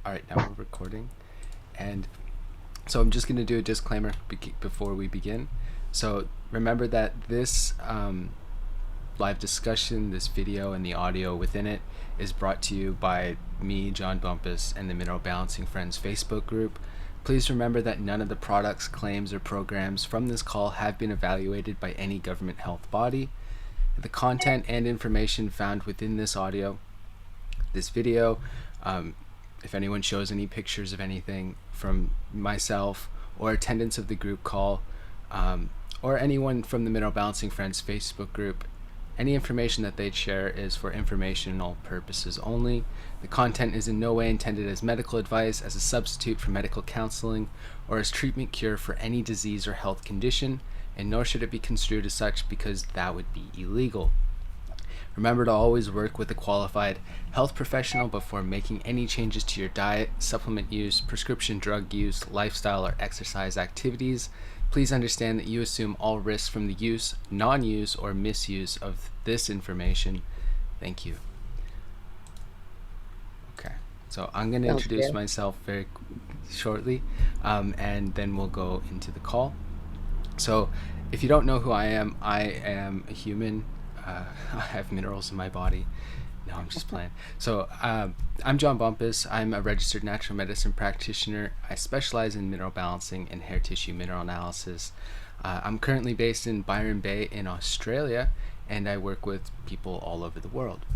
All right, now we're recording. And so I'm just going to do a disclaimer before we begin. So remember that this live discussion, this video, and the audio within it is brought to you by me, John Bumpus, and the Mineral Balancing Friends Facebook group. Please remember that none of the products, claims, or programs from this call have been evaluated by any government health body. The content and information found within this audio, this video, if anyone shows any pictures of anything from myself or attendance of the group call, or anyone from the Mineral Balancing Friends Facebook group, any information that they'd share is for informational purposes only. The content is in no way intended as medical advice, as a substitute for medical counseling, or as treatment cure for any disease or health condition, and nor should it be construed as such because that would be illegal. Remember to always work with a qualified health professional before making any changes to your diet, supplement use, prescription drug use, lifestyle, or exercise activities. Please understand that you assume all risks from the use, non-use, or misuse of this information. Thank you. Okay, so I'm going to introduce myself very shortly, and then we'll go into the call. So if you don't know who I am a human. I have minerals in my body. No, I'm just playing. So I'm John Bumpus. I'm a registered natural medicine practitioner. I specialize in mineral balancing and hair tissue mineral analysis. I'm currently based in Byron Bay in Australia, and I work with people all over the world.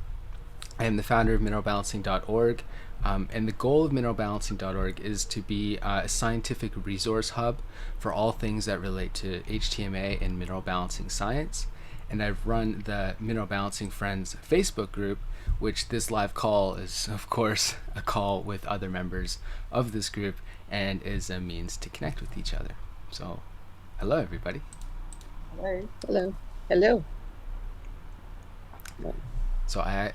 I am the founder of mineralbalancing.org, and the goal of mineralbalancing.org is to be a scientific resource hub for all things that relate to HTMA and mineral balancing science. And I've run the Mineral Balancing Friends Facebook group, which this live call is, of course, a call with other members of this group and is a means to connect with each other. So, hello, everybody. Hello. Hello. Hello. So I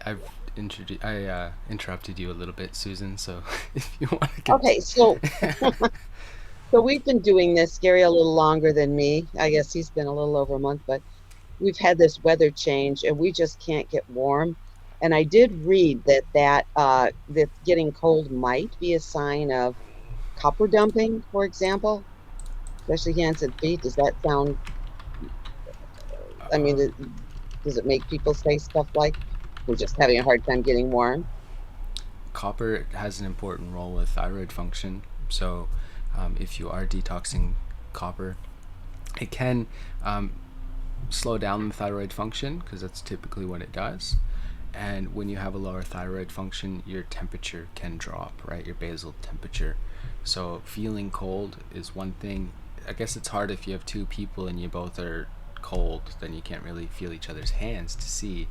interrupted you a little bit, Susan. So if you want to continue. Okay, so we've been doing this, Gary, a little longer than me. I guess he's been a little over a month, but we've had this weather change and we just can't get warm. And I did read that getting cold might be a sign of copper dumping, for example, especially hands and feet. Does that sound, I mean, does it make people say stuff like, we're just having a hard time getting warm? Copper has an important role with thyroid function. So if you are detoxing copper, it can slow down the thyroid function because that's typically what it does. And when you have a lower thyroid function, your temperature can drop, right? Your basal temperature. So feeling cold is one thing. I guess it's hard if you have two people and you both are cold, then you can't really feel each other's hands to see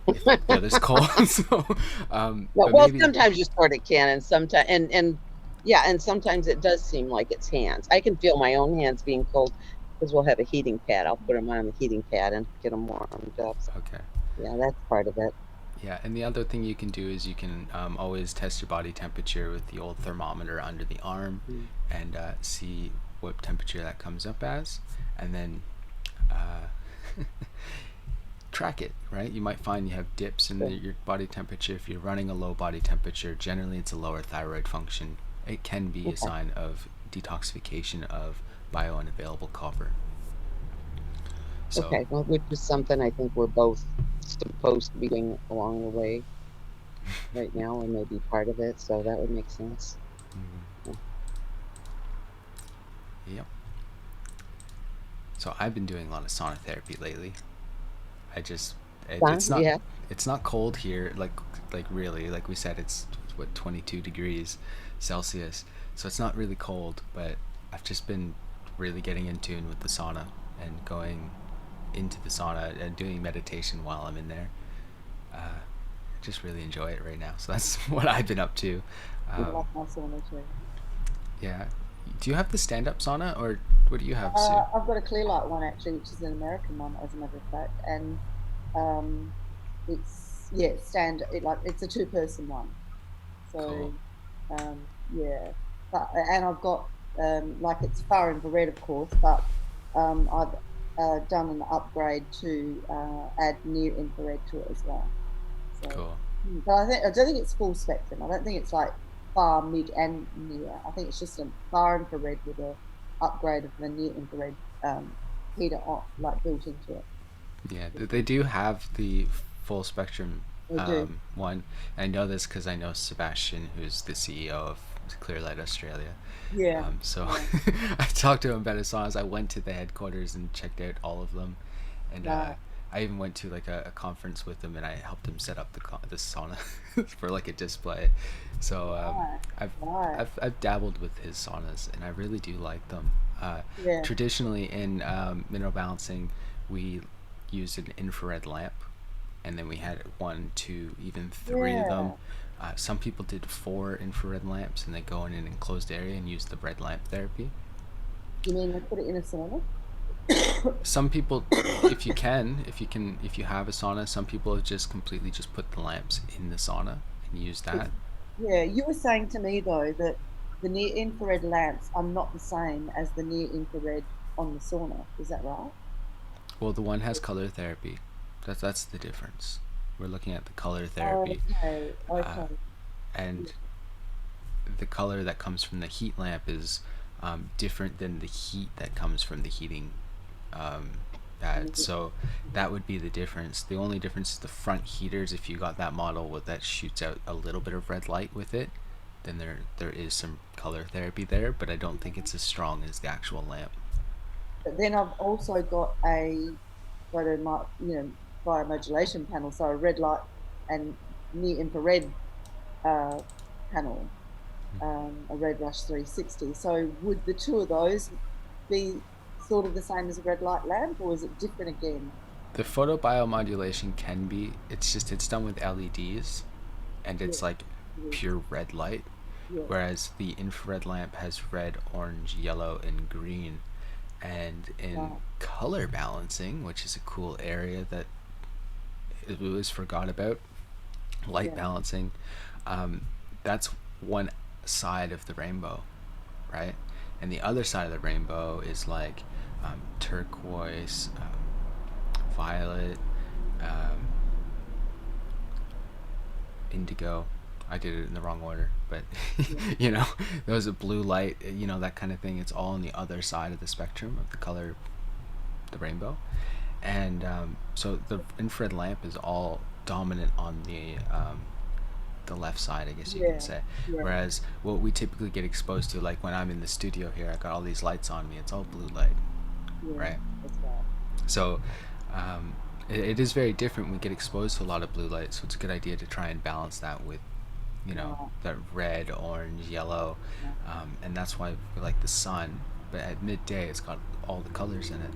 if the other's cold. So, sometimes you sort of can, and sometimes, and sometimes it does seem like it's hands. I can feel my own hands being cold because we'll have a heating pad. I'll put them on the heating pad and get them warmed up. So, okay. Yeah, that's part of it. Yeah, and the other thing you can do is you can always test your body temperature with the old thermometer under the arm and see what temperature that comes up as, and then track it, right? You might find you have dips in your body temperature. If you're running a low body temperature, generally it's a lower thyroid function. It can be a sign of detoxification of biounavailable copper. So, okay, well, which is something I think we're both supposed to be doing along the way right now, or maybe part of it, so that would make sense. Yep. So I've been doing a lot of sauna therapy lately. It's not cold here, like really, like we said, it's what, 22 degrees Celsius, so it's not really cold, but I've just been really getting in tune with the sauna and going into the sauna and doing meditation while I'm in there. Just really enjoy it right now, so that's what I've been up to. I love my sauna too. Yeah. Do you have the stand-up sauna, or what do you have, Sue? I've got a clear light one actually, which is an American one, as a matter of fact, and it's it's a two-person one. So Cool. Yeah, and I've got it's far infrared, of course, but I've done an upgrade to add near infrared to it as well. So, Cool. But I don't think it's full spectrum. I don't think it's like far, mid, and near. I think it's just a far infrared with a upgrade of the near infrared heater on, like built into it. Yeah, they do have the full spectrum They do. one. And I know this because I know Sebastian, who's the CEO of Clearlight Australia. Yeah. So Yeah. I talked to him about his saunas. I went to the headquarters and checked out all of them, and Right. I even went to like a conference with him, and I helped him set up the sauna for like a display. So Right. Right. I've dabbled with his saunas, and I really do like them. Yeah. Traditionally in mineral balancing, we used an infrared lamp, and then we had one, two, even three of them. Yeah. Some people did 4 infrared lamps, and they go in an enclosed area and use the red lamp therapy. You mean they put it in a sauna? Some people, if you have a sauna, some people have just completely just put the lamps in the sauna and use that. Yeah, you were saying to me though that the near infrared lamps are not the same as the near infrared on the sauna. Is that right? Well, the one has color therapy. That's the difference. We're looking at the color therapy, Okay, uh, okay. and the color that comes from the heat lamp is different than the heat that comes from the heating um, pad. So that would be the difference. The only difference is the front heaters. If you got that model with that shoots out a little bit of red light with it, then there is some color therapy there, but I don't think it's as strong as the actual lamp. But then I've also got a biomodulation panel, so a red light and near infrared uh, panel, a Red Rush 360. So would the two of those be sort of the same as a red light lamp, or is it different again? The photobiomodulation can be. It's just it's done with LEDs, and Yeah, it's like yeah, pure red light. yeah. Whereas the infrared lamp has red, orange, yellow, and green. And in Right. color balancing, which is a cool area that it was forgot about, light Yeah, balancing, that's one side of the rainbow, right? And the other side of the rainbow is like turquoise, violet, um, indigo. I did it in the wrong order, but yeah, those are blue light, that kind of thing. It's all on the other side of the spectrum of the color, the rainbow. And so the infrared lamp is all dominant on the left side, I guess you can yeah, say. yeah, Whereas what we typically get exposed to, like when I'm in the studio here, I got all these lights on me. It's all blue light, yeah. right? That's right. So it is very different. We get exposed to a lot of blue light, so it's a good idea to try and balance that with, Right. that red, orange, yellow, Right. and that's why we like the sun. But at midday, it's got all the colors in it.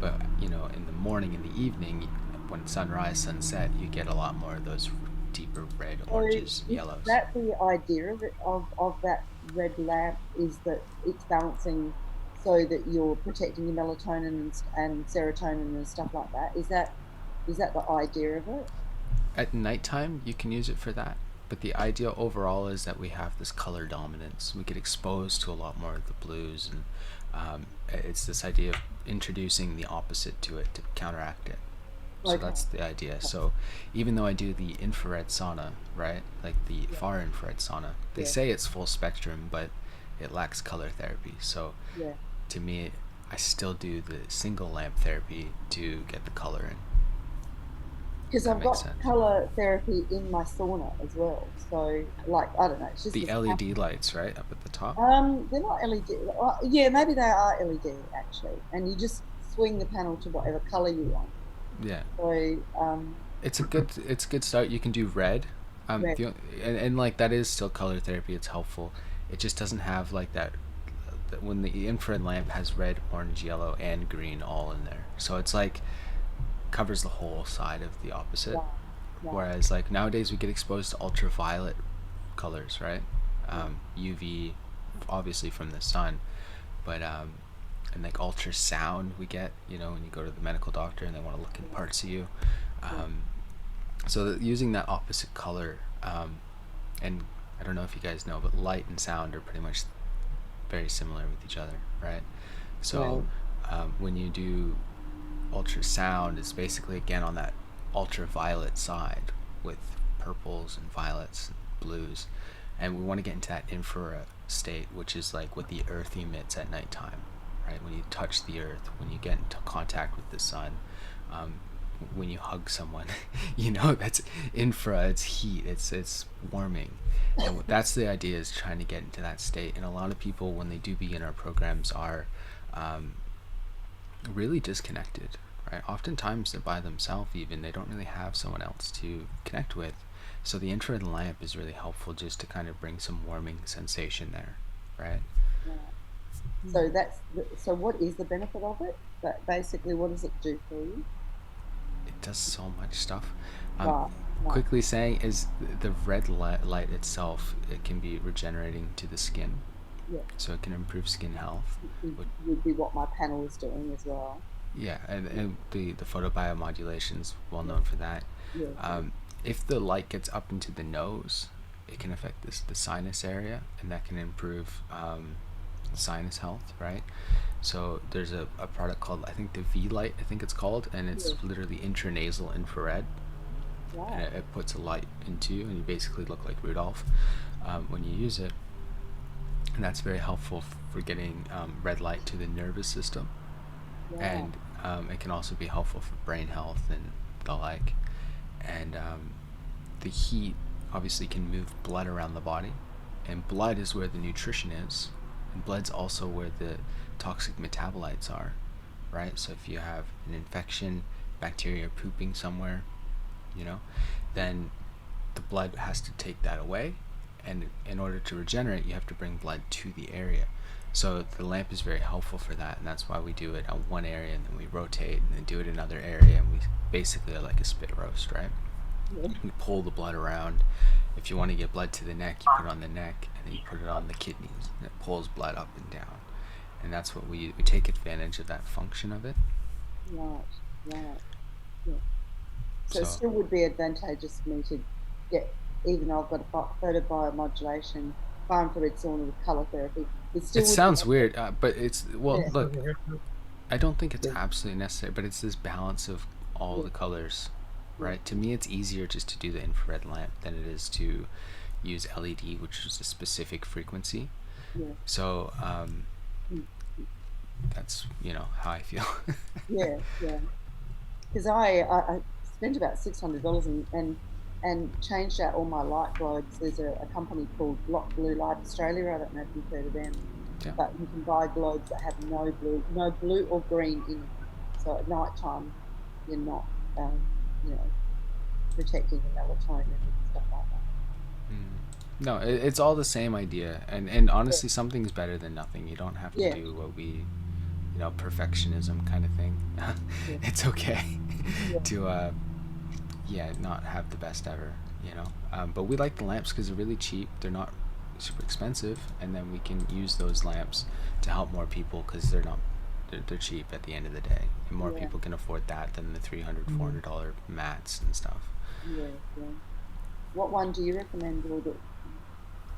But in the morning, in the evening, when sunrise, sunset, you get a lot more of those deeper red, So oranges, is yellows. that the idea of it, of that red lamp, is that it's balancing so that you're protecting your melatonin and serotonin and stuff like that? Is that the idea of it? At nighttime, you can use it for that. But the idea overall is that we have this color dominance. We get exposed to a lot more of the blues, and it's this idea of introducing the opposite to it to counteract it. So Okay. that's the idea. So even though I do the infrared sauna, right, like the Yeah. far infrared sauna, they Yeah. say it's full spectrum, but it lacks color therapy. So Yeah. to me, I still do the single lamp therapy to get the color in. If Because that I've makes got sense. color therapy in my sauna as well. So, like, I don't know, it's just The this. LED lights, right, up at the top. They're not LED. Yeah, maybe they are LED actually, and you just swing the panel to whatever color you want. Yeah, So, it's a good start. You can do red, red. and like that is still color therapy. It's helpful. It just doesn't have like that when the infrared lamp has red, orange, yellow, and green all in there. So it's like covers the whole side of the opposite. Right, right, Whereas like nowadays we get exposed to ultraviolet colors, right? right. UV, obviously from the sun, but and like ultrasound we get, when you go to the medical doctor and they want to look in parts of you. Yeah, Um, so that using that opposite color, and I don't know if you guys know, but light and sound are pretty much very similar with each other, right? So right. when you do ultrasound, it's basically again on that ultraviolet side with purples and violets and blues. And we want to get into that infrared state, which is like what the earth emits at nighttime, right? When you touch the earth, when you get into contact with the sun, um, when you hug someone, that's infra, it's heat, it's warming. And that's the idea, is trying to get into that state. And a lot of people, when they do begin our programs, are really disconnected, right? Oftentimes they're by themselves, even they don't really have someone else to connect with. So the infrared lamp is really helpful, just to kind of bring some warming sensation there, right? Yeah. So what is the benefit of it? But basically, what does it do for you? It does so much stuff. Right, right. Quickly saying is the red light itself, it can be regenerating to the skin, Yeah, so it can improve skin health. would be what my panel is doing as well. Yeah, and the photobiomodulation is well known for that. Yeah, If the light gets up into the nose, it can affect the sinus area, and that can improve sinus health, right? So there's a product called, I think, the V light, I think it's called, and it's yeah, literally intranasal infrared, and right. it puts a light into you, and you basically look like Rudolph when you use it. And that's very helpful for getting red light to the nervous system, Right. and it can also be helpful for brain health and the like. And the heat obviously can move blood around the body, and blood is where the nutrition is, and blood's also where the toxic metabolites are, right? So if you have an infection, bacteria pooping somewhere, then the blood has to take that away, and in order to regenerate, you have to bring blood to the area. So the lamp is very helpful for that, and that's why we do it on one area, and then we rotate, and then do it in another area, and we basically are like a spit roast, right? Yeah. You pull the blood around. If you want to get blood to the neck, you put it on the neck, and then you put it on the kidneys, and it pulls blood up and down. And that's what we take advantage of, that function of it. Right, right. Yeah. So it So still would be advantageous for me to get, even though I've got a photobiomodulation, far-infrared sauna with color therapy, it it still would be. sounds weird, but it's, well, Yeah, look, I don't think it's absolutely necessary, but it's this balance of all yeah, the colors, yeah, right? To me, it's easier just to do the infrared lamp than it is to use LED, which is a specific frequency. yeah. So Mm, that's how I feel. yeah, yeah. Because I spent about $600 and changed out all my light globes. There's a company called Block Blue Light Australia. I don't know if you've heard of them, Yeah. but you can buy globes that have no blue or green in them. So at night time, you're not, um, you know, protecting the melatonin and stuff like that. No, it's all the same idea, and honestly, something's better than nothing. You don't have to Yeah, do what we, perfectionism kind of thing. yeah, It's okay yeah, to not have the best ever, but we like the lamps because they're really cheap. They're not super expensive, and then we can use those lamps to help more people because they're cheap at the end of the day, and more yeah, people can afford that than the $300 $400 mats and stuff. yeah, yeah. What one do you recommend, or do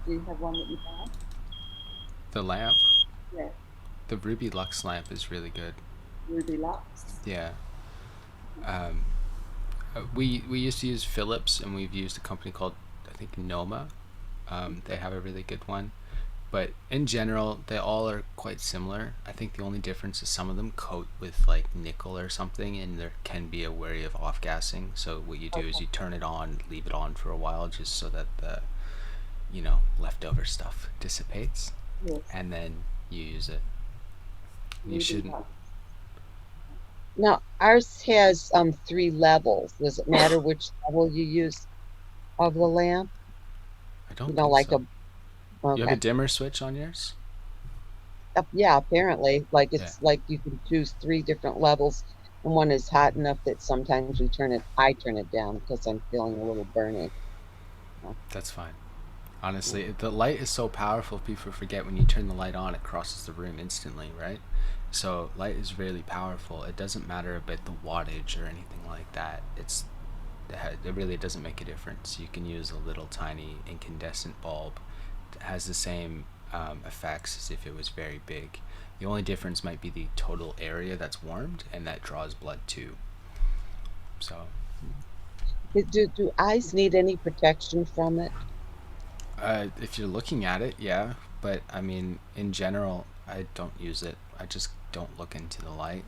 you have one that you buy? The lamp, Yeah, the Ruby Lux lamp, is really good. Ruby Lux. Yeah. Um, we used to use Philips, and we've used a company called, I think, Noma. They have a really good one, but in general, they all are quite similar. I think the only difference is some of them coat with like nickel or something, and there can be a worry of off gassing. So what you do is Okay. you turn it on, leave it on for a while, just so that the leftover stuff dissipates, Yes, and then you use it. You Ruby shouldn't. Lux. Now, ours has 3 levels. Does it matter which level you use of the lamp? I don't think Like so. a, You have a okay. dimmer switch on yours? Yeah, apparently, like Yeah. it's like you can choose 3 different levels, and one is hot enough that sometimes I turn it down because I'm feeling a little burning. Uh, That's fine. Honestly, the light is so powerful, people forget when you turn the light on, it crosses the room instantly, right? So light is really powerful. It doesn't matter about the wattage or anything like that. It really doesn't make a difference. You can use a little tiny incandescent bulb. It has the same effects as if it was very big. The only difference might be the total area that's warmed, and that draws blood too. So do eyes need any protection from it? If you're looking at it, yeah. But I mean, in general, I don't use it. I just don't look into the light.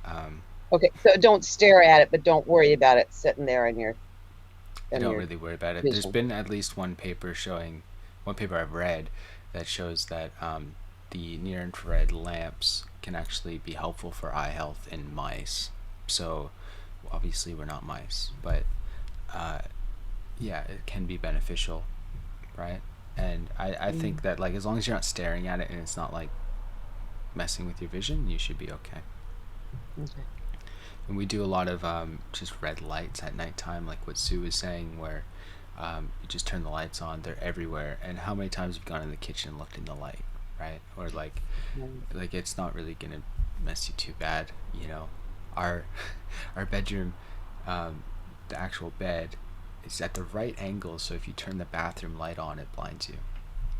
Um, Okay, so don't stare at it, but don't worry about it sitting there I in don't your really worry about it. There's vision. been at least one paper I've read that shows that the near infrared lamps can actually be helpful for eye health in mice. So obviously we're not mice, but uh, yeah, it can be beneficial, right? And I Mm, think that like as long as you're not staring at it and it's not like messing with your vision, you should be okay. okay. And we do a lot of just red lights at nighttime, like what Sue was saying, where you just turn the lights on, they're everywhere. And how many times have you gone in the kitchen and looked in the light, right? Or Mm, like it's not really gonna mess you too bad, you know. Our our bedroom, the actual bed, is at the right angle, so if you turn the bathroom light on, it blinds you.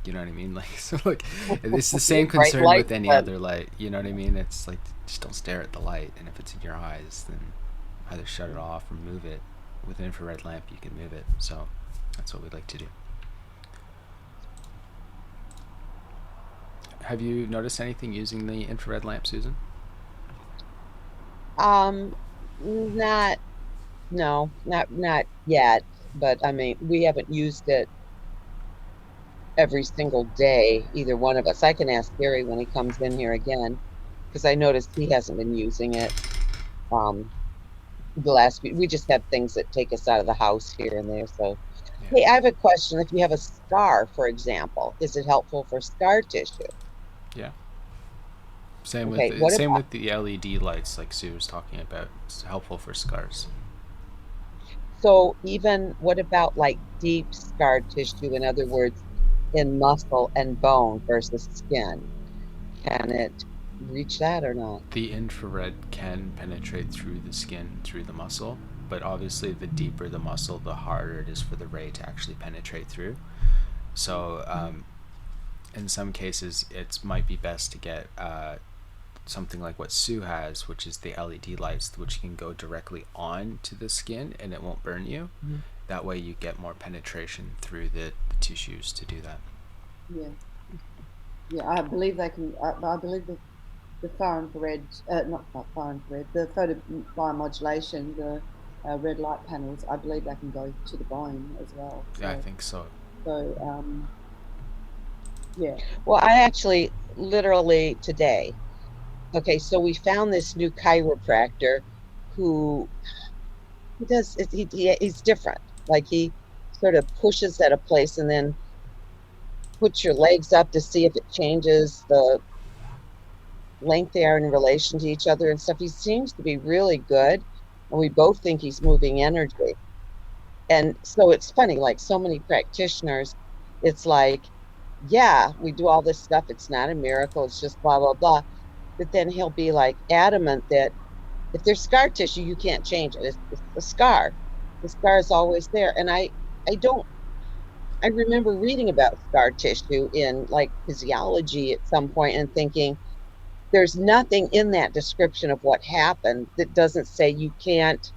You know what I mean? Like so, like it's the you same have bright concern with lights, any but other light. You know what I mean? It's like just don't stare at the light, and if it's in your eyes, then either shut it off or move it. With an infrared lamp, you can move it. So that's what we like to do. Have you noticed anything using the infrared lamp, Susan? um, not no, not yet. But I mean, we haven't used it every single day, either one of us. I can ask Gary when he comes in here again, because I noticed he hasn't been using it. Um, the last week, we just have things that take us out of the house here and there. So, Yeah. hey, I have a question. If you have a scar, for example, is it helpful for scar tissue? Yeah. Okay, what Same about with the LED lights, like Sue was talking about. It's helpful for scars. so even what about like deep scar tissue? In other words, in muscle and bone versus skin. Can it reach that or not? The infrared can penetrate through the skin, through the muscle, but obviously the deeper the muscle, the harder it is for the ray to actually penetrate through. So in some cases, it might be best to get something like what Sue has, which is the LED lights, which can go directly on to the skin and it won't burn you. Mhm. That way, you get more penetration through the tissues to do that. Yeah, yeah. I believe they can. I believe the far infrared, not far infrared, the photo biomodulation, the red light panels. I believe they can go to the bone as well. Yeah, I think so. So yeah. Well, I actually literally today, okay, so we found this new chiropractor who he does it, he's different. Like he sort of pushes at a place and then puts your legs up to see if it changes the length they are in relation to each other and stuff. He seems to be really good, and we both think he's moving energy. And so it's funny, like so many practitioners, it's like, yeah, we do all this stuff. It's not a miracle. It's just blah, blah, blah. But then he'll be like adamant that if there's scar tissue, you can't change it. It's a scar. The scar is always there. And I don't, I remember reading about scar tissue in like physiology at some point and thinking, there's nothing in that description of what happened that doesn't say you can't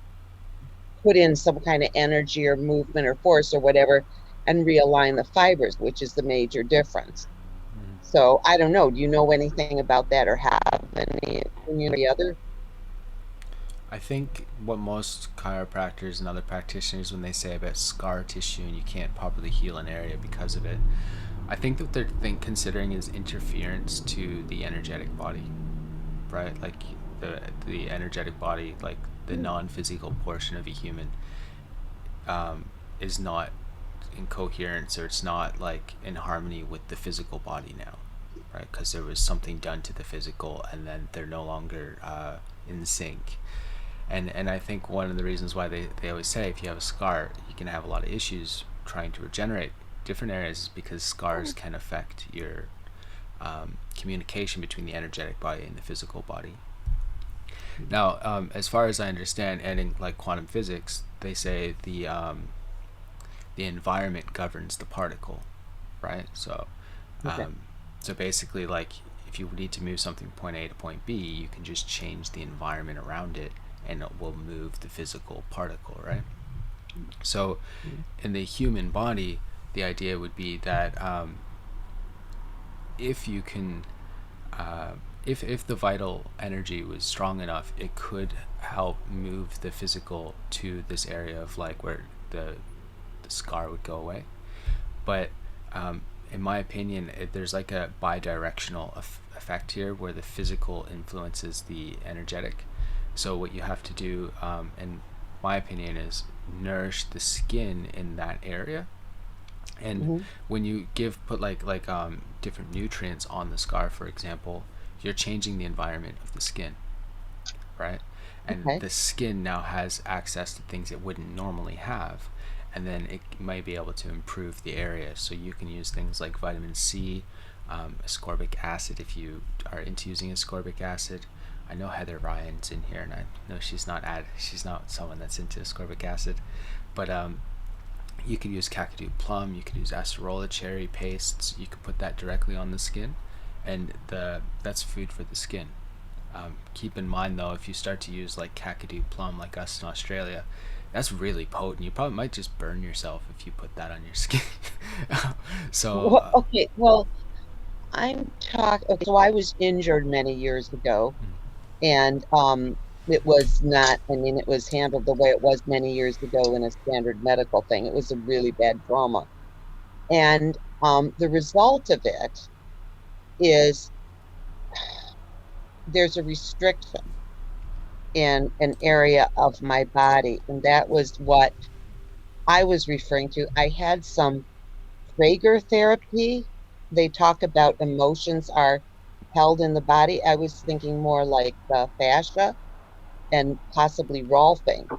put in some kind of energy or movement or force or whatever and realign the fibers, which is the major difference. So I don't know. Do you know anything about that or have any opinion or the other? I think what most chiropractors and other practitioners, when they say about scar tissue and you can't properly heal an area because of it, I think that they're considering is interference to the energetic body, right? Like the energetic body, like the non-physical portion of a human, is not in coherence, or it's not like in harmony with the physical body now, right? Because there was something done to the physical, and then they're no longer in sync. And I think one of the reasons why they always say if you have a scar, you can have a lot of issues trying to regenerate different areas, is because scars can affect your communication between the energetic body and the physical body. Now, as far as I understand, and in like quantum physics, they say the environment governs the particle, right? So, Okay. um, so basically, like if you need to move something from point A to point B, you can just change the environment around it, and it will move the physical particle, right? So, in the human body, the idea would be that if you can, if the vital energy was strong enough, it could help move the physical to this area of like where the scar would go away. But in my opinion, there's like a bi-directional effect here where the physical influences the energetic. So what you have to do, in my opinion, is nourish the skin in that area. And when you put like different nutrients on the scar, for example, you're changing the environment of the skin, right? And Okay. the skin now has access to things it wouldn't normally have, and then it might be able to improve the area. So you can use things like vitamin C, ascorbic acid if you are into using ascorbic acid. I know Heather Ryan's in here, and I know she's not someone that's into ascorbic acid, but you could use Kakadu plum, you could use acerola cherry pastes. You could put that directly on the skin, and that's food for the skin. Keep in mind though, if you start to use like Kakadu plum, like us in Australia, that's really potent. You probably might just burn yourself if you put that on your skin. So, Okay. Well, I'm talking. Okay, so I was injured many years ago, and it was not. I mean, it was handled the way it was many years ago in a standard medical thing. It was a really bad trauma, and the result of it is there's a restriction in an area of my body, and that was what I was referring to. I had some Traeger therapy. They talk about emotions are held in the body. I was thinking more like fascia and possibly Rolfing.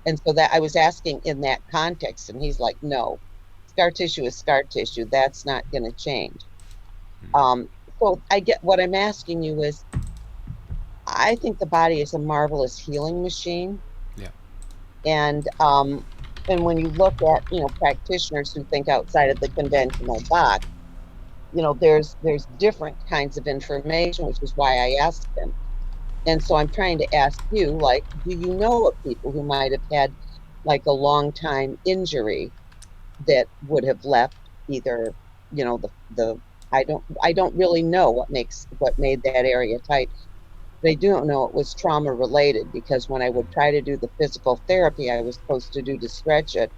And so that I was asking in that context, and he's like, no, scar tissue is scar tissue. That's not going to change. Um, so I get what I'm asking you is I think the body is a marvelous healing machine. yeah, And when you look at, practitioners who think outside of the conventional box, there's different kinds of information, which is why I asked him. And so I'm trying to ask you, like, do you know of people who might have had like a long time injury that would have left either, the I don't really know what made that area tight. But I do know it was trauma related because when I would try to do the physical therapy I was supposed to do to stretch it,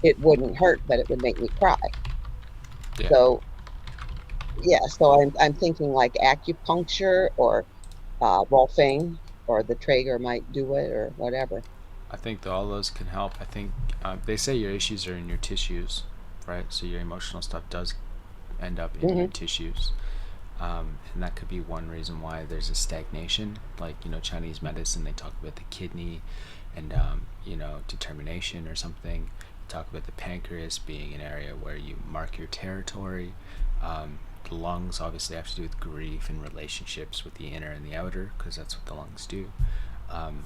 it wouldn't hurt, but it would make me cry. yeah. So yeah, so I'm thinking like acupuncture or Rolfing or the Traeger might do it or whatever. I think that all those can help. I think they say your issues are in your tissues, right? So your emotional stuff does end up in your Hmm. tissues. And that could be one reason why there's a stagnation. Like, Chinese medicine, they talk about the kidney and, determination or something. They talk about the pancreas being an area where you mark your territory. The lungs obviously have to do with grief and relationships with the inner and the outer, because that's what the lungs do. Um,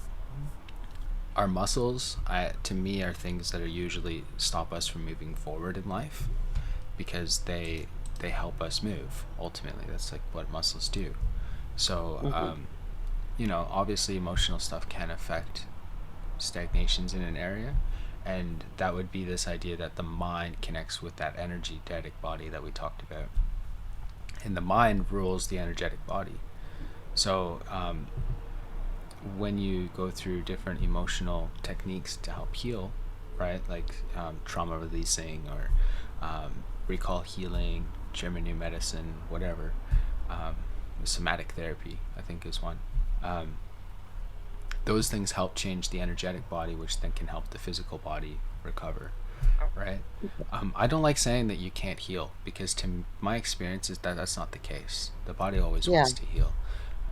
our muscles, to me, are things that are usually stop us from moving forward in life, because they help us move. Ultimately, that's like what muscles do. So, Hmm. obviously, emotional stuff can affect stagnations in an area, and that would be this idea that the mind connects with that energetic body that we talked about, and the mind rules the energetic body. So, when you go through different emotional techniques to help heal, right, like trauma releasing or recall healing, German new medicine, whatever, um, somatic therapy, I think, is one. Um, those things help change the energetic body, which then can help the physical body recover, right? I don't like saying that you can't heal, because my experience is that that's not the case. The body always Yeah. wants to heal.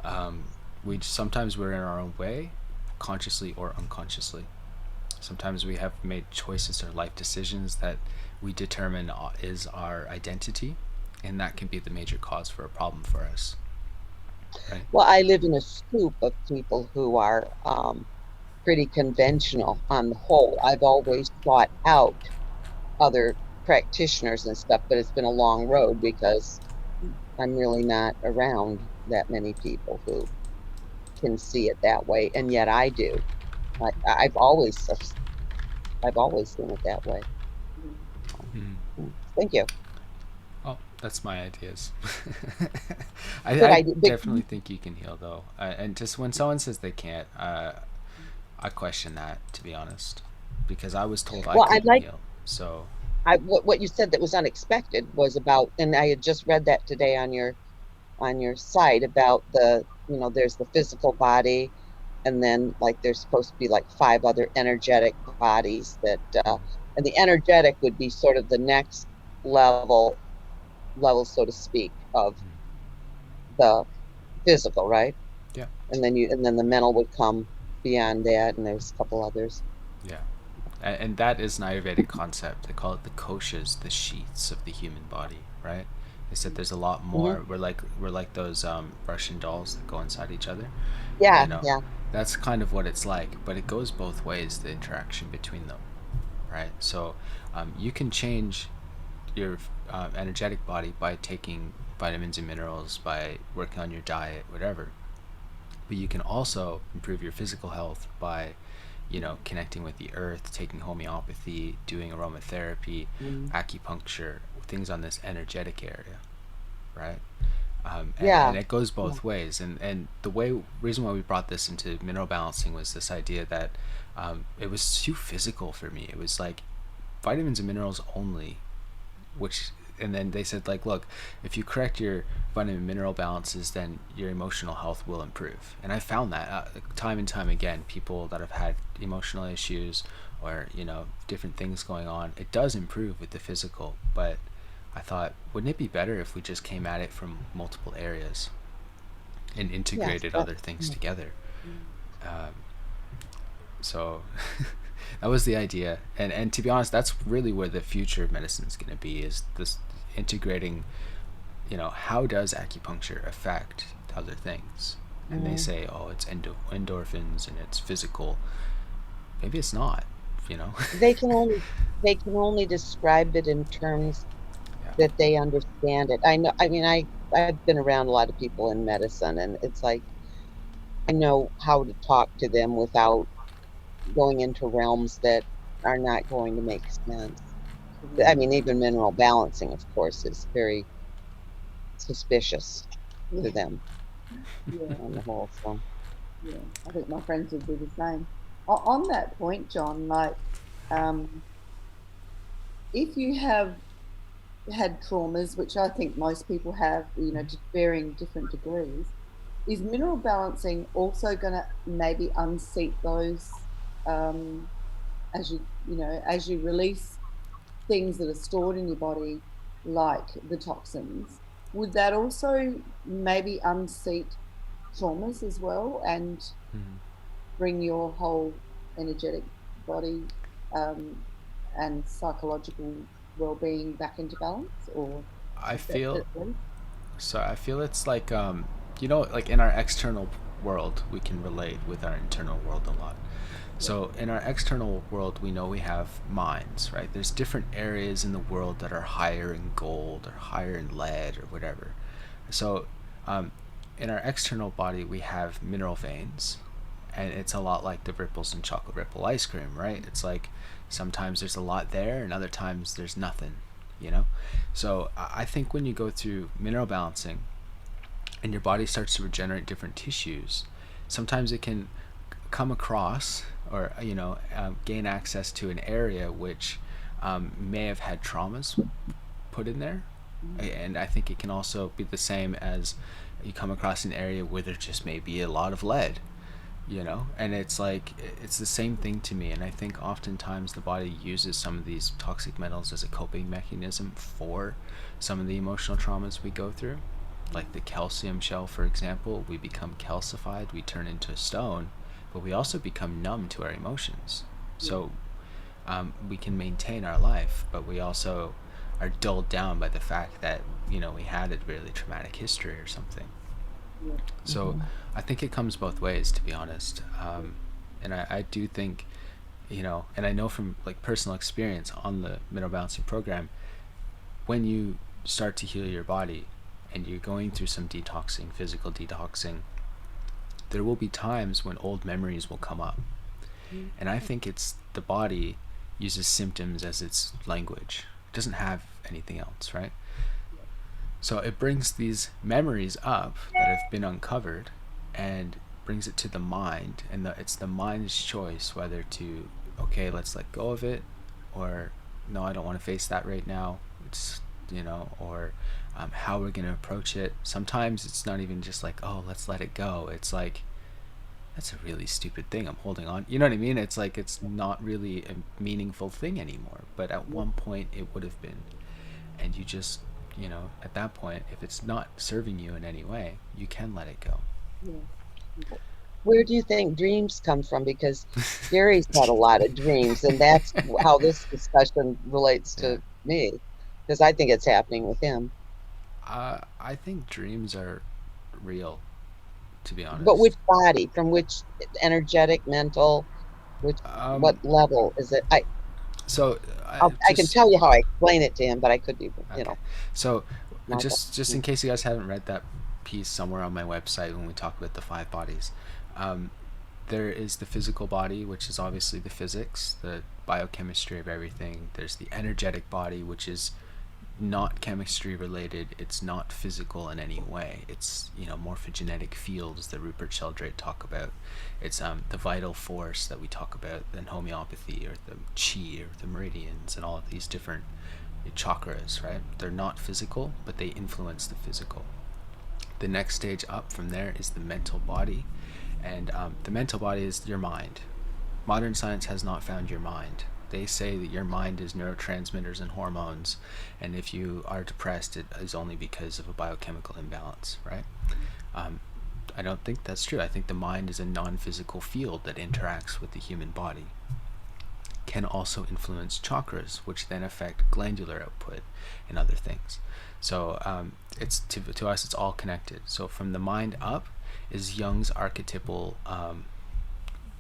Um, we sometimes we're in our own way, consciously or unconsciously. Sometimes we have made choices or life decisions that we determine is our identity, and that can be the major cause for a problem for us, right? Well, I live in a soup of people who are pretty conventional on the whole. I've always sought out other practitioners and stuff, but it's been a long road because I'm really not around that many people who can see it that way, and yet I do. I, I've always I've always seen it that way. Mm. Thank you. Oh, that's my ideas. Good I idea. But definitely think you can heal though, and just when someone says they can't, I question that, to be honest, because I was told I well, I couldn't like heal. So what you said that was unexpected was about, and I had just read that today on your site about there's the physical body, and then like there's supposed to be like five other energetic bodies that, and the energetic would be sort of the next level, so to speak, of the physical, right? yeah, And then the mental would come beyond that, and there's a couple others. yeah, and that is an Ayurvedic concept. They call it the koshas, the sheaths of the human body, right? They said there's a lot Hmm. more. We're like those Russian dolls that go inside each other. Yeah, You know, yeah. that's kind of what it's like. But it goes both ways. The interaction between them, right? So you can change your energetic body by taking vitamins and minerals, by working on your diet, whatever. But you can also improve your physical health by, connecting with the earth, taking homeopathy, doing aromatherapy, Mm. acupuncture, things on this energetic area, right? And Yeah, it goes yeah. both ways. And the reason why we brought this into mineral balancing was this idea that it was too physical for me. It was like vitamins and minerals only, which, and then they said, like, look, if you correct your vitamin mineral balances, then your emotional health will improve. And I found that time and time again, people that have had emotional issues or different things going on, it does improve with the physical. But I thought, wouldn't it be better if we just came at it from multiple areas and Yes, integrated that, other things yeah. together? um, so that was the idea. And to be honest, that's really where the future of medicine is going to be, is this integrating, how does acupuncture affect other things? And they Mm. say, oh, it's endorphins and it's physical. Maybe it's not, you know. They can only they can only describe it in terms Yeah. that they understand it. I know, I mean, I've been around a lot of people in medicine, and it's like I know how to talk to them without going into realms that are not going to make sense. I Mm. mean, even mineral balancing, of course, is very suspicious to Yeah, them yeah, on the whole. So, yeah. I think my friends would be the same. On that point, John, like, um, if you have had traumas, which I think most people have, to varying different degrees, is mineral balancing also going to maybe unseat those, um, as you release things that are stored in your body, like the toxins? Would that also maybe unseat traumas as well and Mm. bring your whole energetic body, um, and psychological well-being back into balance, or I affect feel it at least? so. I feel it's like, like in our external world, we can relate with our internal world a lot. Yeah. So in our external world, we know we have mines, right? There's different areas in the world that are higher in gold or higher in lead or whatever. So um, in our external body, we have mineral veins, and it's a lot like the ripples in chocolate ripple ice cream, right? It's like sometimes there's a lot there, and other times there's nothing, you know. So I think when you go through mineral balancing and your body starts to regenerate different tissues, sometimes it can come across or gain access to an area which may have had traumas put in there. Mm. And I think it can also be the same as you come across an area where there just may be a lot of lead, and it's like it's the same thing to me. And I think oftentimes the body uses some of these toxic metals as a coping mechanism for some of the emotional traumas we go through, like the calcium shell, for example. We become calcified, we turn into a stone, but we also become numb to our emotions. Yeah, So we can maintain our life, but we also are dulled down by the fact that we had a really traumatic history or something. yeah, So mhm. I think it comes both ways, to be honest. And I do think, and I know from like personal experience on the mineral balancing program, when you start to heal your body and you're going through some detoxing, physical detoxing, there will be times when old memories will come up. And I think it's the body uses symptoms as its language. It doesn't have anything else, right? So it brings these memories up that have been uncovered and brings it to the mind, and it's the mind's choice whether to, okay, let's let go of it, or no, I don't want to face that right now. It's, or how we're going to approach it. Sometimes it's not even just like, oh, let's let it go. It's like, that's a really stupid thing I'm holding on. You know what I mean? It's like, it's not really a meaningful thing anymore. But at one point it would have been. And you just, at that point, if it's not serving you in any way, you can let it go. Yeah. Where do you think dreams come from? Because Gary's had a lot of dreams, and that's how this discussion relates Yeah. to me, because I think it's happening with him. I think dreams are real, to be But honest. which body, from which energetic, mental, which what Um, level is it? so I can just tell you how I explain it to him, but I could be, okay. So not that. just in case you guys haven't read that piece somewhere on my website when we talk about the five bodies, um, there is the physical body, which is obviously the physics, the biochemistry of everything. There's the energetic body, which is not chemistry related. It's not physical in any way. It's morphogenetic fields that Rupert Sheldrake talk about. It's the vital force that we talk about in homeopathy, or the chi, or the meridians, and all of these different chakras. Right? They're not physical, but they influence the physical. The next stage up from there is the mental body, and the mental body is your mind. Modern science has not found your mind. They say that your mind is neurotransmitters and hormones, and if you are depressed, it is only because of a biochemical imbalance, right? I don't think that's true. I think the mind is a non-physical field that interacts with the human body. Can also influence chakras, which then affect glandular output and other things. So it's to us, it's all connected. So from the mind up is Jung's archetypal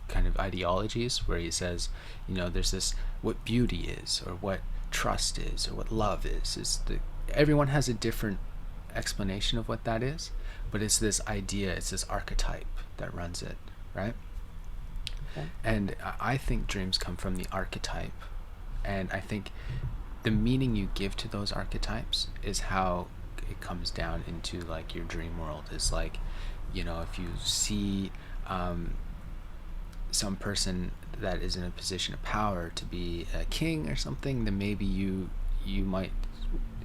kind of ideologies, where he says, there's this, what beauty is, or what trust is, or what love is everyone has a different explanation of what that is, but it's this idea, it's this archetype that runs it, right? Okay. And I think dreams come from the archetype, and I think the meaning you give to those archetypes is how it comes down into like your dream world. Is like, if you see some person that is in a position of power to be a king or something, then maybe you might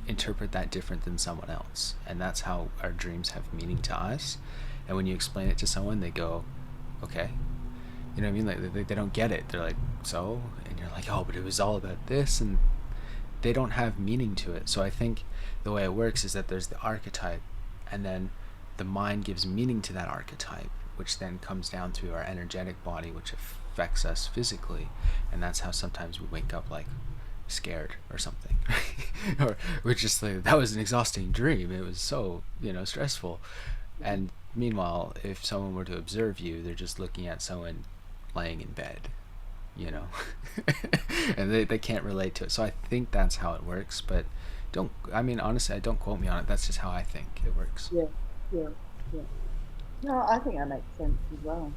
interpret that different than someone else, and that's how our dreams have meaning to us. And when you explain it to someone, they go, okay, you know what I mean? Like they don't get it. They're like, so, and you're like, oh, but it was all about this, and they don't have meaning to it. So I think the way it works is that there's the archetype, and then the mind gives meaning to that archetype, which then comes down to our energetic body, which affects us physically. And that's how sometimes we wake up like scared or something. Or we're just like, that was an exhausting dream, it was so stressful. And meanwhile, if someone were to observe you, they're just looking at someone laying in bed, and they can't relate to it. So I think that's how it works, but honestly, don't quote me on it. That's just how I think it works. Yeah, yeah, yeah. No, I think that makes sense as well.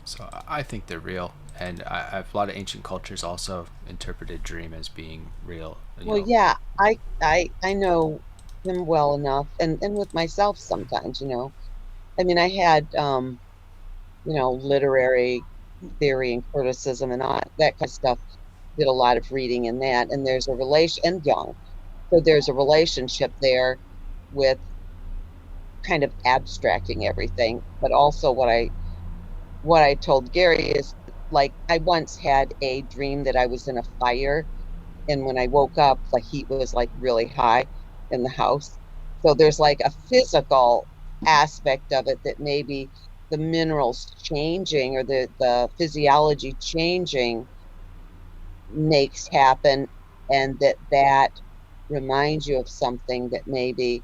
So I think they're real, and a lot of ancient cultures also interpreted dream as being real. Well, yeah, I know him well enough, and with myself sometimes, I mean, I had literary theory and criticism and all that kind of stuff. Did a lot of reading in that, and there's a relation, and young, so there's a relationship there with kind of abstracting everything, but also what I told Gary is, like, I once had a dream that I was in a fire, and when I woke up, the heat was like really high in the house. So there's like a physical aspect of it, that maybe the minerals changing, or the physiology changing makes happen, and that reminds you of something that maybe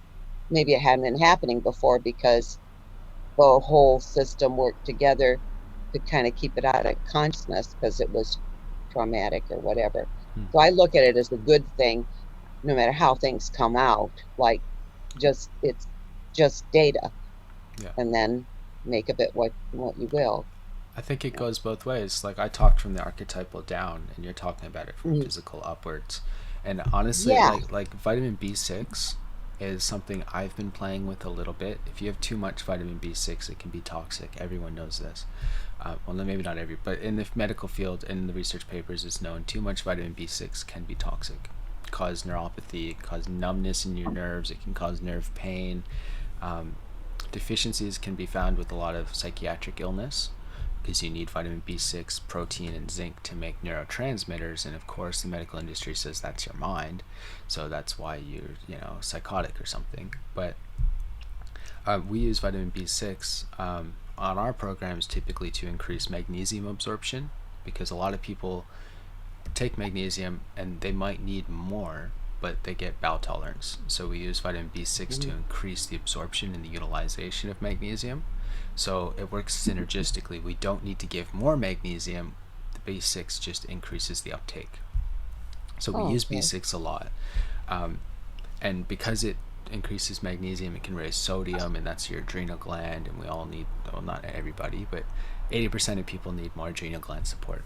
it hadn't been happening before, because the whole system worked together to kind of keep it out of consciousness because it was traumatic or whatever. Hmm. So I look at it as a good thing, no matter how things come out. Like, it's just data, Yeah. and then make of it what you will. I think it goes both ways. Like, I talked from the archetypal down, and you're talking about it from Mhm. physical upwards. And honestly, Yeah. like vitamin B6 is something I've been playing with a little bit. If you have too much vitamin B6, it can be toxic. Everyone knows this. Well, maybe not every, but in the medical field, in the research papers, it's known too much vitamin B6 can be toxic, cause neuropathy, cause numbness in your nerves. It can cause nerve pain. Um, Deficiencies can be found with a lot of psychiatric illness because you need vitamin B6, protein, and zinc to make neurotransmitters. And of course, the medical industry says that's your mind. So that's why you're, psychotic or something. But we use vitamin B6 on our programs typically to increase magnesium absorption because a lot of people take magnesium and they might need more, but they get bowel tolerance. So we use vitamin B6 to increase the absorption and the utilization of magnesium. So it works synergistically. We don't need to give more magnesium. The B6 just increases the uptake. So we use Okay. B6 a lot. And because it increases magnesium, it can raise sodium, and that's your adrenal gland. And we all need, well, not everybody, but 80% of people need more adrenal gland support.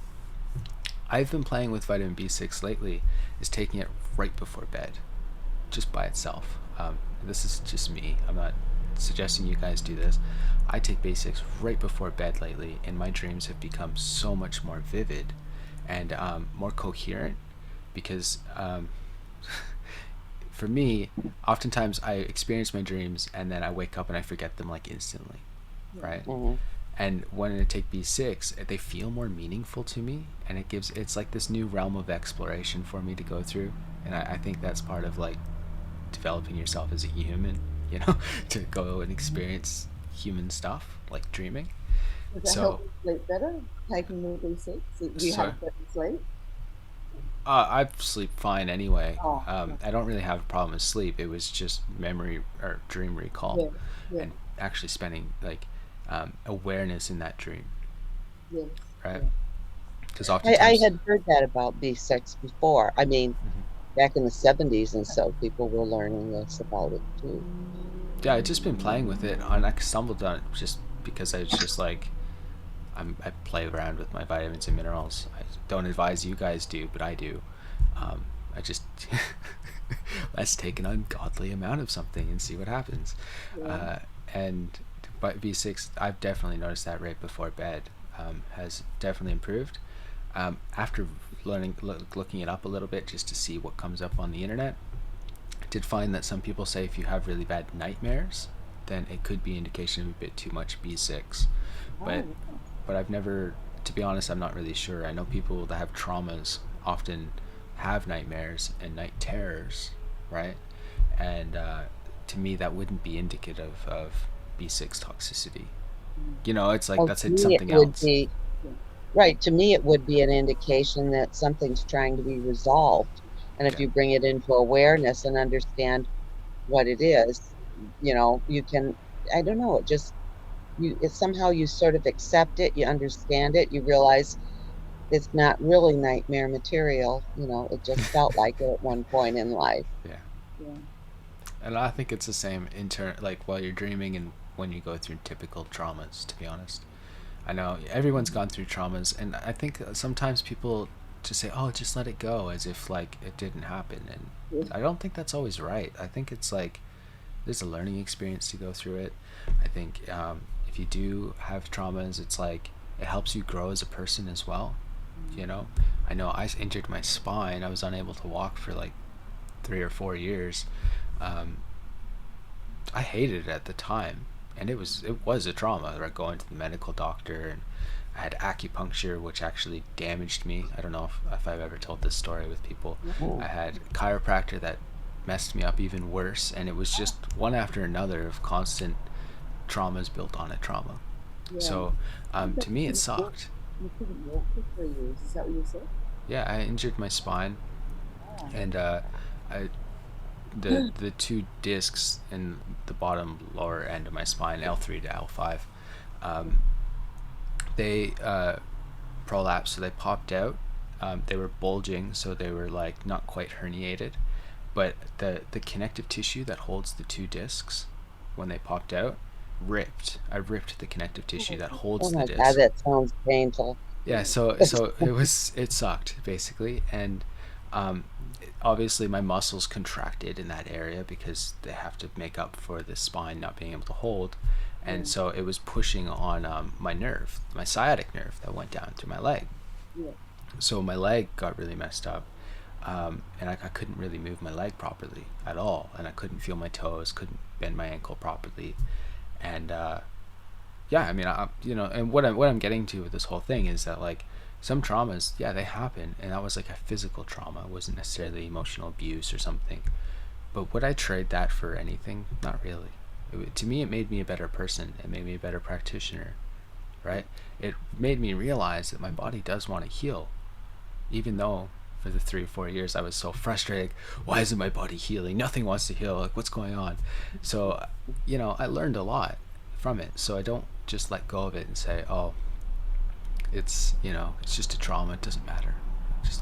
I've been playing with vitamin B6 lately, is taking it right before bed, just by itself. This is just me. I'm not suggesting you guys do this. I take B6 right before bed lately, and my dreams have become so much more vivid and more coherent because for me, oftentimes I experience my dreams and then I wake up and I forget them like instantly, right? Mhm. And when I take B6, they feel more meaningful to me, and it's like this new realm of exploration for me to go through. And I think that's part of like developing yourself as a human, to go and experience human stuff like dreaming. Does it help So you sleep better, taking the B6? Do you so have better sleep? I sleep fine anyway. Oh, I don't really have a problem with sleep. It was just memory or dream recall, yeah, yeah, and actually spending like awareness in that dream, yes, right? yeah. Because I oftentimes, had heard that about B6 before. I mean, Mhm. back in the 70s and so people were learning this about it too. Yeah, I've just been playing with it, and I stumbled on it just because I was just like, I play around with my vitamins and minerals. I don't advise you guys do, but I do. I just let's take an ungodly amount of something and see what happens. Yeah. Uh, and but B6, I've definitely noticed that right before bed has definitely improved. After looking it up a little bit just to see what comes up on the internet, I did find that some people say if you have really bad nightmares, then it could be indication of a bit too much B6. But Oh, I've never, to be honest, I'm not really sure. I know people that have traumas often have nightmares and night terrors, right? And to me, that wouldn't be indicative of B6 toxicity. It's like Oh, that's to me, it something would else. be yeah, right. To me, it would be an indication that something's trying to be resolved. And if Okay. you bring it into awareness and understand what it is, you can, I don't know, somehow you sort of accept it, you understand it, you realize it's not really nightmare material. It just felt like it at one point in life. Yeah. yeah, And I think it's the same like while you're dreaming and when you go through typical traumas, to be honest. I know everyone's gone through traumas, and I think sometimes people just say, "Oh, just let it go," as if like it didn't happen. And yeah, I don't think that's always right. I think it's like there's a learning experience to go through it. I think if you do have traumas, it's like it helps you grow as a person as well. You know, I know I injured my spine. I was unable to walk for like 3 or 4 years. Um, I hated it at the time, and it was a trauma. Right, going to the medical doctor, and I had acupuncture, which actually damaged me. I don't know if I've ever told this story with people. Mm. I had chiropractor that messed me up even worse, and it was just one after another of constant traumas built on a trauma. yeah. So You said to me, it couldn't walk, sucked. you couldn't walk for 3 years. Is that what you said? Yeah, I injured my spine, Oh, and I the two discs in the bottom lower end of my spine, L3 to L5, um, they prolapsed, so they popped out. They were bulging, so they were like not quite herniated, but the connective tissue that holds the two discs, when they popped out, ripped. I ripped the connective tissue that Oh holds the my God, disc. that sounds painful. Yeah, so it sucked basically, and Obviously my muscles contracted in that area because they have to make up for the spine not being able to hold, and Yeah. so it was pushing on my nerve, my sciatic nerve that went down through my leg. Yeah. So my leg got really messed up, and I couldn't really move my leg properly at all, and I couldn't feel my toes, couldn't bend my ankle properly, and yeah, I mean, and what I'm getting to with this whole thing is that, like, some traumas, yeah, they happen, and that was like a physical trauma. It wasn't necessarily emotional abuse or something. But would I trade that for anything? Not really. To me, it made me a better person. It made me a better practitioner, right? It made me realize that my body does want to heal, even though for the 3 or 4 years I was so frustrated. Why isn't my body healing? Nothing wants to heal. Like, what's going on? So, I learned a lot from it. So I don't just let go of it and say, oh, it's just a trauma. It doesn't matter.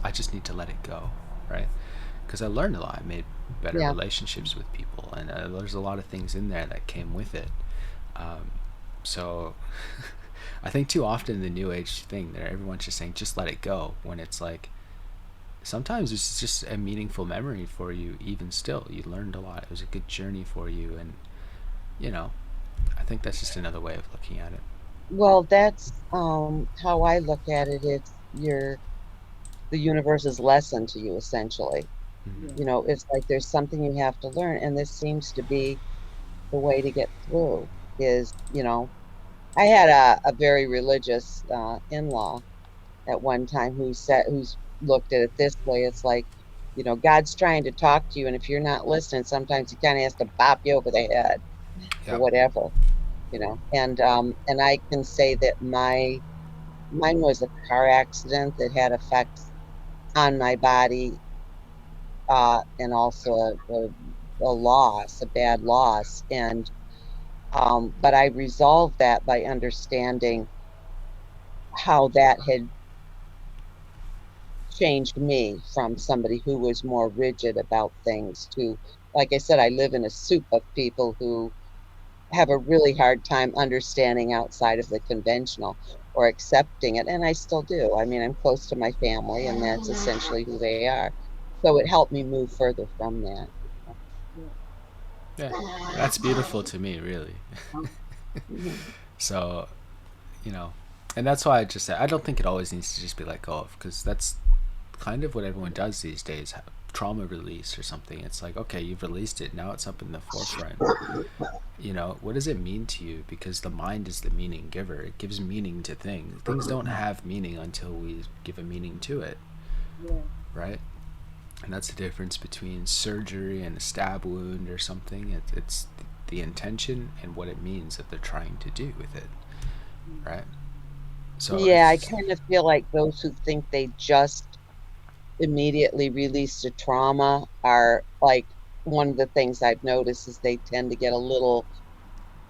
I just need to let it go, right? Because I learned a lot. I made better Yeah. relationships with people, and there's a lot of things in there that came with it. So I think too often the new age thing there, everyone's just saying just let it go, when it's like sometimes it's just a meaningful memory for you. Even still, you learned a lot. It was a good journey for you, and you know I think that's just another way of looking at it. Well, that's how I look at it. It's the universe's lesson to you, essentially. Mm-hmm. Yeah. It's like there's something you have to learn, and this seems to be the way to get through. Is I had a very religious in-law at one time who's looked at it this way. It's like, God's trying to talk to you, and if you're not listening, sometimes he kind of has to bop you over the head or Yep. whatever. And I can say that mine was a car accident that had effects on my body, and also a loss, a bad loss. And but I resolved that by understanding how that had changed me from somebody who was more rigid about things to, like I said, I live in a soup of people who have a really hard time understanding outside of the conventional or accepting it. And I still do. I mean, I'm close to my family, and that's essentially who they are. So it helped me move further from that. Yeah. Yeah, that's beautiful to me, really. Mhm. So, you know, and that's why I just say I don't think it always needs to just be let go of, because that's kind of what everyone does these days. Trauma release or something. It's like, okay, you've released it. Now it's up in the forefront. What does it mean to you? Because the mind is the meaning giver. It gives meaning to things. Things don't have meaning until we give a meaning to it, Yeah. right? And that's the difference between surgery and a stab wound or something. It's the intention and what it means that they're trying to do with it, Mm. right? So Yeah, I it's kind of feel like those who think they just immediately release the trauma are like, one of the things I've noticed is they tend to get a little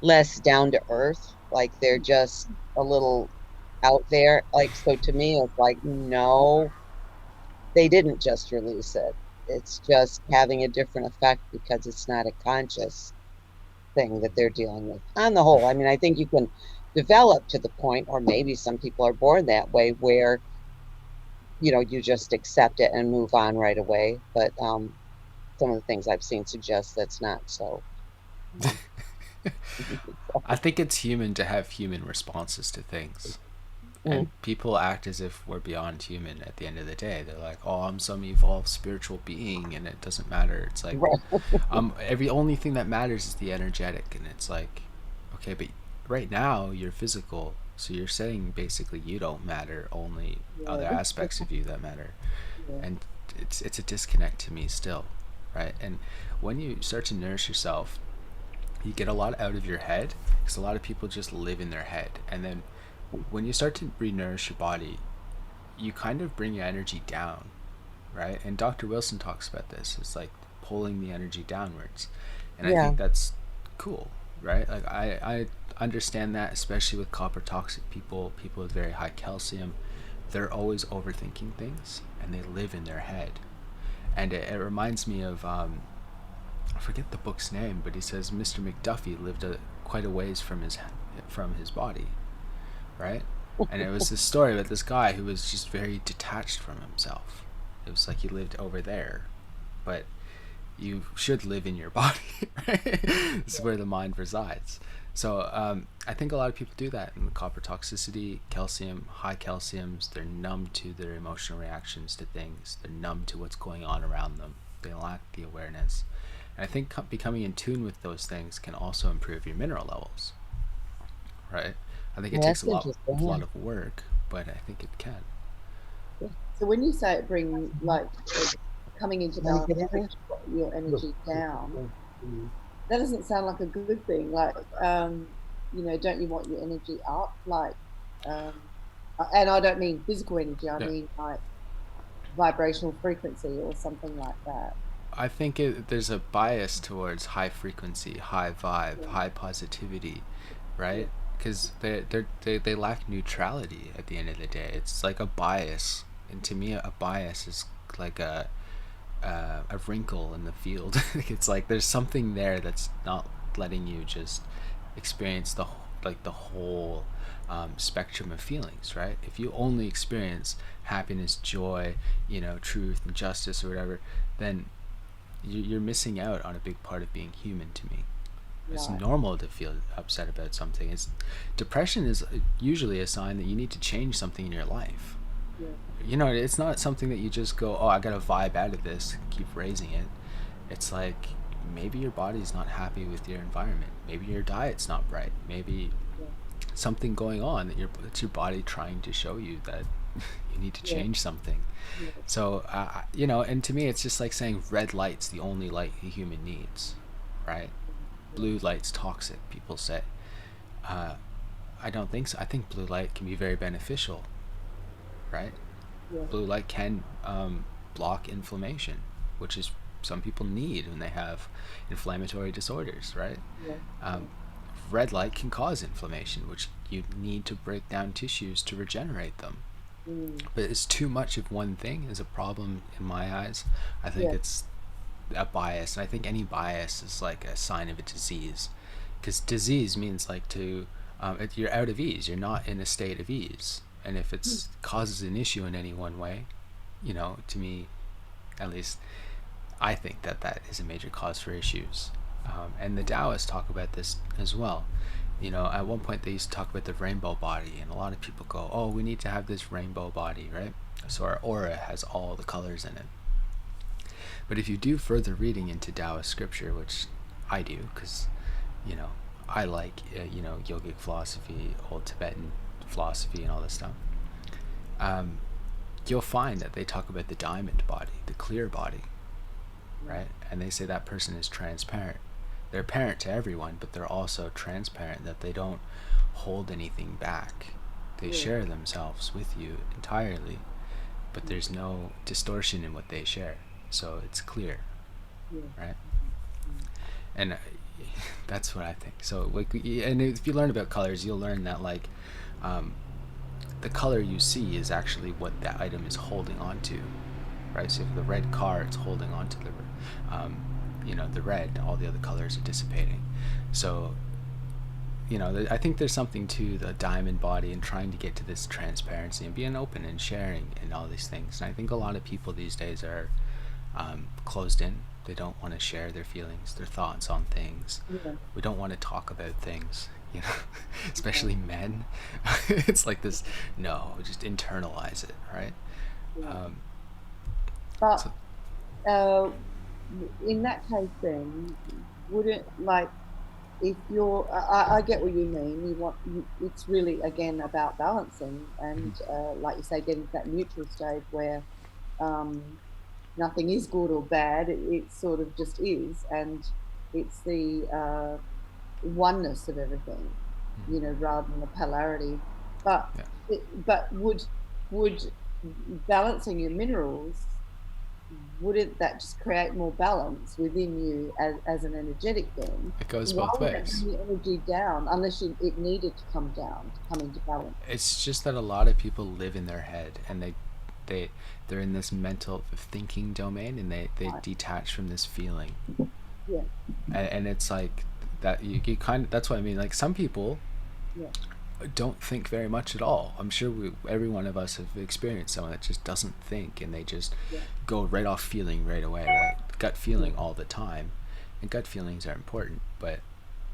less down to earth. Like they're just a little out there. Like, so to me, it's like, no, they didn't just release it. It's just having a different effect because it's not a conscious thing that they're dealing with. On the whole, I mean, I think you can develop to the point, or maybe some people are born that way, where you just accept it and move on right away. But some of the things I've seen suggest that's not so. Um, I think it's human to have human responses to things. And mm, people act as if we're beyond human at the end of the day. They're like, "Oh, I'm some evolved spiritual being, and it doesn't matter." It's like, right. every only thing that matters is the energetic, and it's like, okay, but right now you're physical, so you're saying basically you don't matter. Only other Yeah. aspects of you that matter, Yeah. and it's a disconnect to me still, right? And when you start to nourish yourself, you get a lot out of your head, because a lot of people just live in their head, and then when you start to re-nourish your body, you kind of bring your energy down, right? And Dr. Wilson talks about this. It's like pulling the energy downwards, and I Yeah. think that's cool, right? Like I understand that, especially with copper toxic people with very high calcium. They're always overthinking things, and they live in their head. And it reminds me of I forget the book's name, but he says Mr. McDuffie lived quite a ways from his body, right? And it was this story about this guy who was just very detached from himself, It was like you lived over there, but you should live in your body, right? This is where the mind resides. So I think a lot of people do that. In the copper toxicity, calcium, high calciums, they're numb to their emotional reactions to things. They're numb to what's going on around them. They lack the awareness. And I think becoming in tune with those things can also improve your mineral levels, right? I think it Well, takes that's interesting. a Yeah. lot of work, but I think it can. So when you say it bring like coming into Want balance, to get in your energy down, that doesn't sound like a good thing. Like, don't you want your energy up? Like, and I don't mean physical energy. I Yeah. mean like vibrational frequency or something like that. I think there's a bias towards high frequency, high vibe, high positivity, Yeah. right? Because they lack neutrality at the end of the day. It's like a bias, and to me, a bias is like a wrinkle in the field. It's like there's something there that's not letting you just experience the whole spectrum of feelings, right? If you only experience happiness, joy, truth and justice or whatever, then you're missing out on a big part of being human to me. It's Right. normal to feel upset about something. Depression is usually a sign that you need to change something in your life. Yeah. It's not something that you just go, oh, I gotta vibe out of this, keep raising it. It's like maybe your body's not happy with your environment. Maybe your diet's not right. Maybe Yeah. something going on that it's your body trying to show you that you need to Yeah. change something. Yeah. So and to me it's just like saying red light's the only light a human needs, right? Blue light's toxic, people say. I don't think so. I think blue light can be very beneficial, right? Yeah. Blue light can block inflammation, which is some people need when they have inflammatory disorders, right? Yeah. Red light can cause inflammation, which you need to break down tissues to regenerate them. But it's too much of one thing is a problem in my eyes. I think Yeah. it's a bias, and I think any bias is like a sign of a disease, because disease means like you're out of ease. You're not in a state of ease, and if it's causes an issue in any one way, to me, at least, I think that is a major cause for issues. And the Taoists talk about this as well. At one point they used to talk about the rainbow body, and a lot of people go, oh, we need to have this rainbow body, right? So our aura has all the colors in it. But if you do further reading into Taoist scripture, which I do, because, I like, yogic philosophy, old Tibetan philosophy, and all this stuff, you'll find that they talk about the diamond body, the clear body, right? And they say that person is transparent. They're apparent to everyone, but they're also transparent, that they don't hold anything back. They share themselves with you entirely, but there's no distortion in what they share. So it's clear, right? And that's what I think. So and if you learn about colors, you'll learn that the color you see is actually what that item is holding on to, right? So if the red car, it's holding on to the red, all the other colors are dissipating. So I think there's something to the diamond body and trying to get to this transparency and being open and sharing and all these things. And I think a lot of people these days are closed in. They don't want to share their feelings, their thoughts on things. Yeah. We don't want to talk about things, especially men. It's like this, no, just internalize it, right? Yeah. But So, in that case, then wouldn't like if you're I get what you mean. It's really again about balancing and like you say, getting to that neutral state where nothing is good or bad. It sort of just is, and it's the oneness of everything, rather than the polarity. But yeah. but would balancing your minerals, wouldn't that just create more balance within you as an energetic being? It goes Why both would it ways. bring your energy down unless it needed to come down to come into balance? It's just that a lot of people live in their head, and they're in this mental thinking domain, and they Right. detach from this feeling. Yeah. And it's like that you kind of, that's what I mean, like some people Yeah. don't think very much at all. I'm sure every one of us have experienced someone that just doesn't think, and they just Yeah. go right off feeling right away, right? Gut feeling Yeah. all the time. And gut feelings are important, but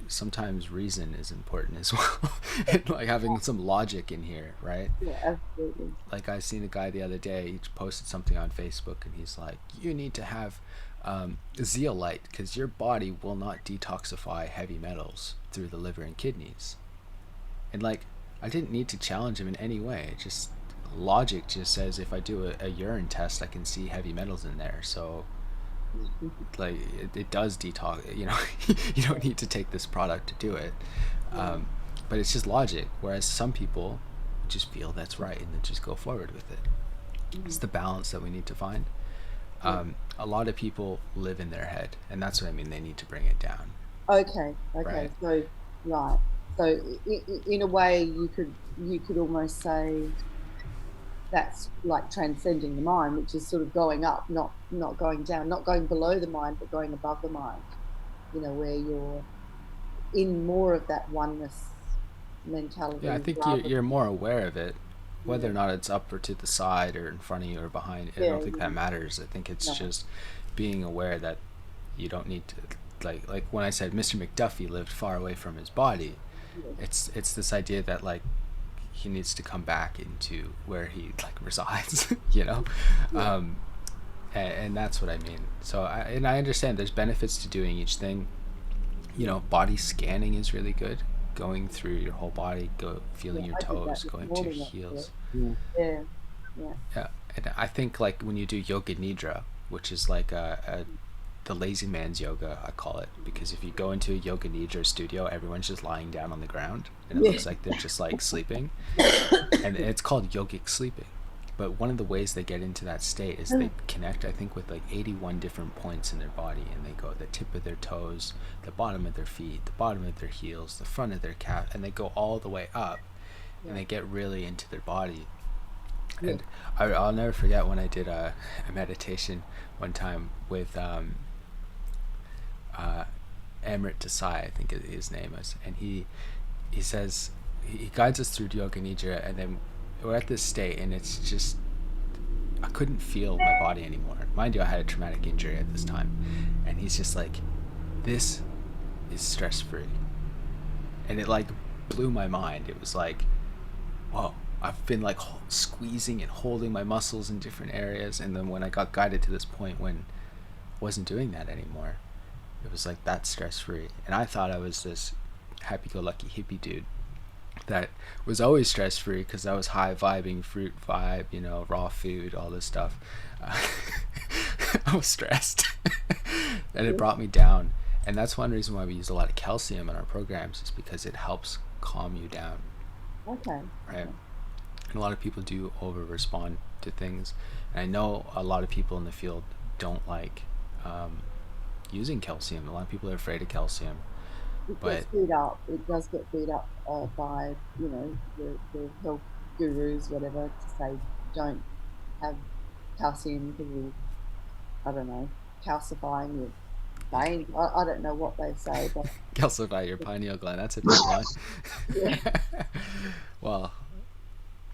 sometimes reason is important as well. And like having some logic in here, right? Yeah, absolutely. Like I seen a guy the other day, he posted something on Facebook, and he's like, you need to have zeolite because your body will not detoxify heavy metals through the liver and kidneys. And like, I didn't need to challenge him in any way. It just logic just says if I do a urine test, I can see heavy metals in there. So like it does detox. You know, you don't need to take this product to do it. Yeah. But it's just logic. Whereas some people just feel that's right and then just go forward with it. It's the balance that we need to find. A lot of people live in their head, and that's what I mean. They need to bring it down. Okay. Right. So right. So in a way, you could almost say that's like transcending the mind, which is sort of going up, not going down, not going below the mind, but going above the mind. You know, where you're in more of that oneness mentality. Yeah, I think Rather, you're more aware of it, whether yeah, or not it's up or to the side or in front of you or behind. I yeah, don't think that matters. I think it's no, just being aware that you don't need to, like when I said Mr. McDuffie lived far away from his body. yeah, It's this idea that like he needs to come back into where he like resides, you know. yeah, And that's what I mean. So I understand there's benefits to doing each thing. You know, body scanning is really good. Going through your whole body, yeah. feeling your I did that toes, this going to your morning actually. heels. Yeah. Yeah, yeah, Yeah, and I think like when you do yoga nidra, which is like the lazy man's yoga, I call it, because if you go into a yoga nidra studio, everyone's just lying down on the ground, and it yeah, looks like they're just like sleeping, and it's called yogic sleeping. But one of the ways they get into that state is they connect, I think, with like 81 different points in their body, and they go the tip of their toes, the bottom of their feet, the bottom of their heels, the front of their calf, and they go all the way up, and yeah, they get really into their body. yeah. And I'll never forget when I did a meditation one time with Amrit Desai, I think his name is, and he says he guides us through yoga nidra, and then we're at this state, and it's just I couldn't feel my body anymore. Mind you, I had a traumatic injury at this time, and he's just like, "This is stress free," and it like blew my mind. It was like, whoa, I've been like squeezing and holding my muscles in different areas, and then when I got guided to this point when I wasn't doing that anymore, it was like that's stress free. And I thought I was this happy go lucky hippie dude that was always stress free because I was high vibing, fruit vibe, you know, raw food, all this stuff. Uh, I was stressed, and it brought me down. And that's one reason why we use a lot of calcium in our programs, is because it helps calm you down, Okay, right? okay. And a lot of people do over respond to things. And I know a lot of people in the field don't like using calcium. A lot of people are afraid of calcium, It but gets beat up. It does get beat up by, you know, the health gurus, whatever, to say don't have calcium because of, I don't know, calcifying your veins. I don't know what they say, but calcify your pineal gland. That's a big one. yeah. Well,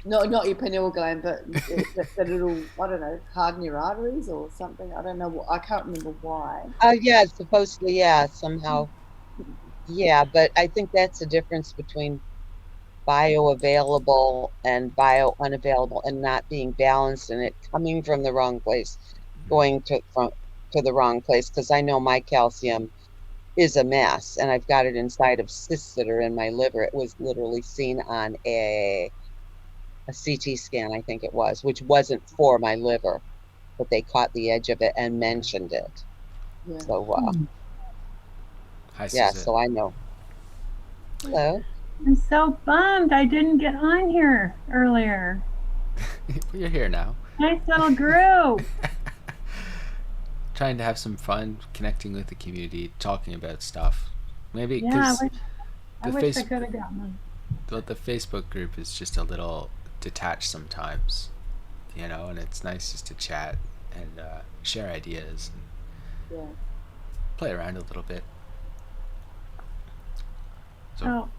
No, not your pineal gland, but that it'll, I don't know, harden your arteries or something. I don't know what, I can't remember why. Yeah, supposedly, yeah, somehow. Yeah, but I think that's the difference between bioavailable and bio unavailable, and not being balanced, and it coming from the wrong place, going to the wrong place. Because I know my calcium is a mess, and I've got it inside of cysts that are in my liver. It was literally seen on a CT scan, I think it was, which wasn't for my liver, but they caught the edge of it and mentioned it. Yeah. So hi yeah, Suzette. so I know. Hello. I'm so bummed I didn't get on here earlier. You're here now. Nice little group. Trying to have some fun, connecting with the community, talking about stuff. Maybe Yeah, because I the wish I could have gotten on. the Facebook group is just a little detached sometimes, you know, and it's nice just to chat and share ideas and Yeah. play around a little bit. So Oh,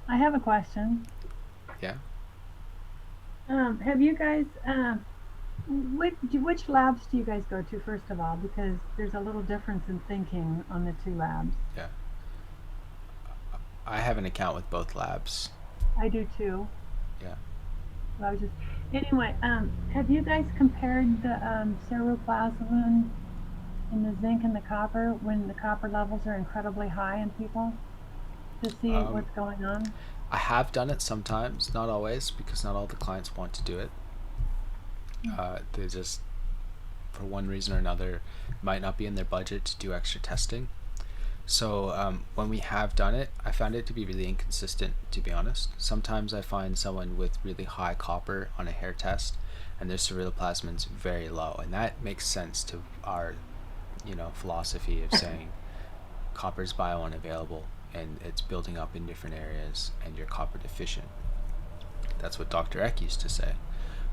I have a question. Yeah. Have you guys, which labs do you guys go to first of all? Because there's a little difference in thinking on the two labs. Yeah. I have an account with both labs. I do too. Yeah. So I was just, anyway, have you guys compared the ceruloplasmin and the zinc and the copper when the copper levels are incredibly high in people to see Um, what's going on? I have done it sometimes, not always, because not all the clients want to do it. They just, for one reason or another, might not be in their budget to do extra testing. So when we have done it, I found it to be really inconsistent, to be honest. Sometimes I find someone with really high copper on a hair test, and their ceruloplasmin's very low, and that makes sense to our, philosophy of saying copper's biounavailable and it's building up in different areas, and you're copper deficient. That's what Dr. Eck used to say.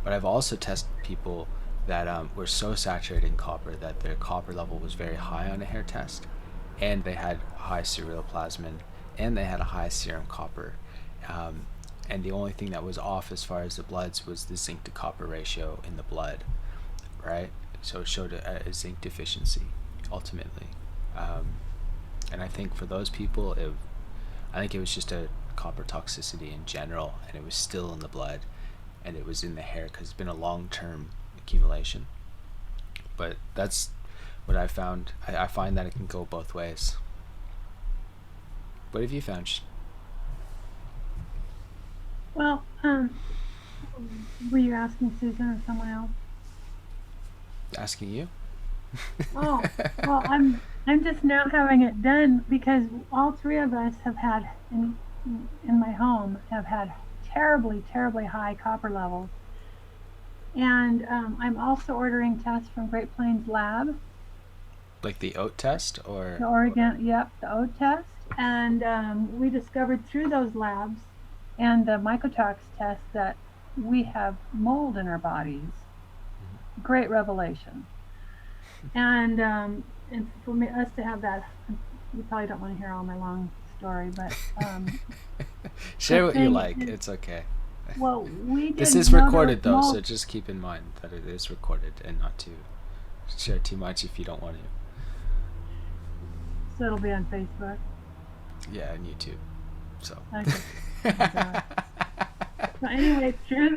But I've also tested people that were so saturated in copper that their copper level was very high on a hair test, and they had high ceruloplasmin, and they had a high serum copper. And the only thing that was off as far as the bloods was the zinc to copper ratio in the blood, right? So it showed a zinc deficiency, ultimately. And I think for those people, I think it was just a copper toxicity in general, and it was still in the blood, and it was in the hair because it's been a long-term accumulation. But that's what I found. I find that it can go both ways. What have you found? Well, were you asking Susan or someone else? Asking you? Oh, well, I'm just now having it done because all three of us have had in my home have had terribly, terribly high copper levels. And I'm also ordering tests from Great Plains Lab, Like the oat test, or the Oregon, yep, the O test. And we discovered through those labs and the mycotox test that we have mold in our bodies. Great revelation. And for us to have that, you probably don't want to hear all my long story, but share the what you thing like. is, It's okay. well, we This didn't is know there recorded was though, so mold, just keep in mind that it is recorded, and not to share too much if you don't want to. so it'll be on Facebook. Yeah, and YouTube. So. Okay. Oh my God. So anyway, through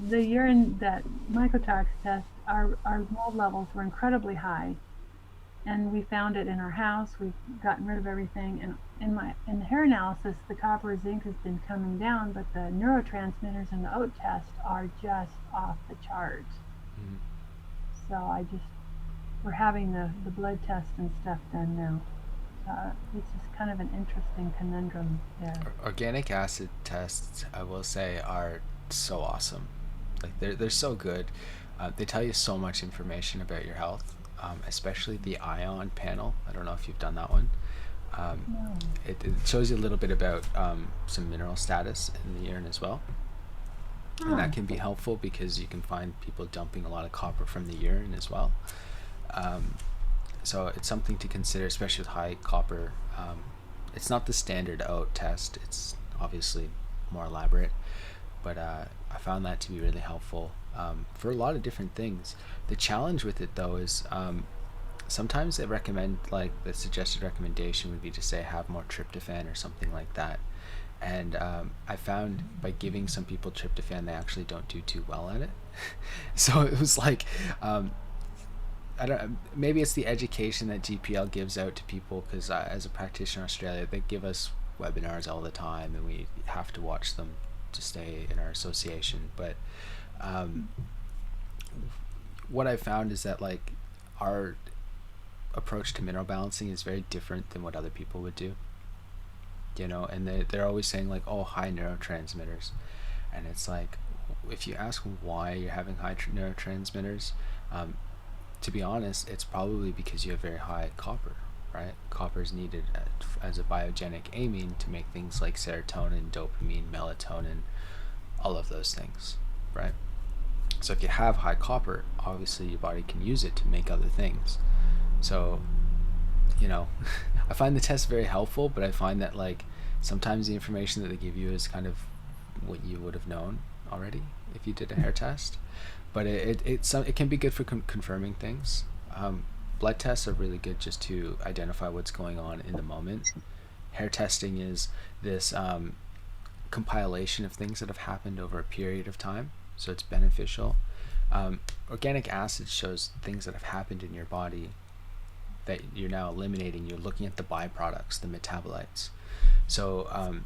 the urine, that mycotox test, our mold levels were incredibly high, and we found it in our house. We've gotten rid of everything, and in the hair analysis, the copper zinc has been coming down, but the neurotransmitters in the oat test are just off the chart. Mhm. So we're having the blood test and stuff done now. It's just kind of an interesting conundrum there. Organic acid tests, I will say, are so awesome. Like they're so good. They tell you so much information about your health, especially the ion panel. I don't know if you've done that one. No. It shows you a little bit about some mineral status in the urine as well. And that can be helpful because you can find people dumping a lot of copper from the urine as well. So it's something to consider, especially with high copper. It's not the standard oat test. It's obviously more elaborate, but I found that to be really helpful for a lot of different things. The challenge with it though is sometimes they recommend, like the suggested recommendation would be to say have more tryptophan or something like that. And I found by giving some people tryptophan, they actually don't do too well at it. So it was like, I don't. Maybe it's the education that GPL gives out to people, because as a practitioner in Australia, they give us webinars all the time, and we have to watch them to stay in our association. But what I found is that like our approach to mineral balancing is very different than what other people would do. And they're always saying like, oh, high neurotransmitters, and it's like, if you ask why you're having high neurotransmitters, to be honest, it's probably because you have very high copper, right? Copper is needed as a biogenic amine to make things like serotonin, dopamine, melatonin, all of those things, right? So if you have high copper, obviously your body can use it to make other things. So, I find the test very helpful, but I find that like sometimes the information that they give you is kind of what you would have known already if you did a hair test. But it can be good for confirming things. Blood tests are really good just to identify what's going on in the moment. Hair testing is this compilation of things that have happened over a period of time, so it's beneficial. Organic acid shows things that have happened in your body that you're now eliminating. You're looking at the byproducts, the metabolites. So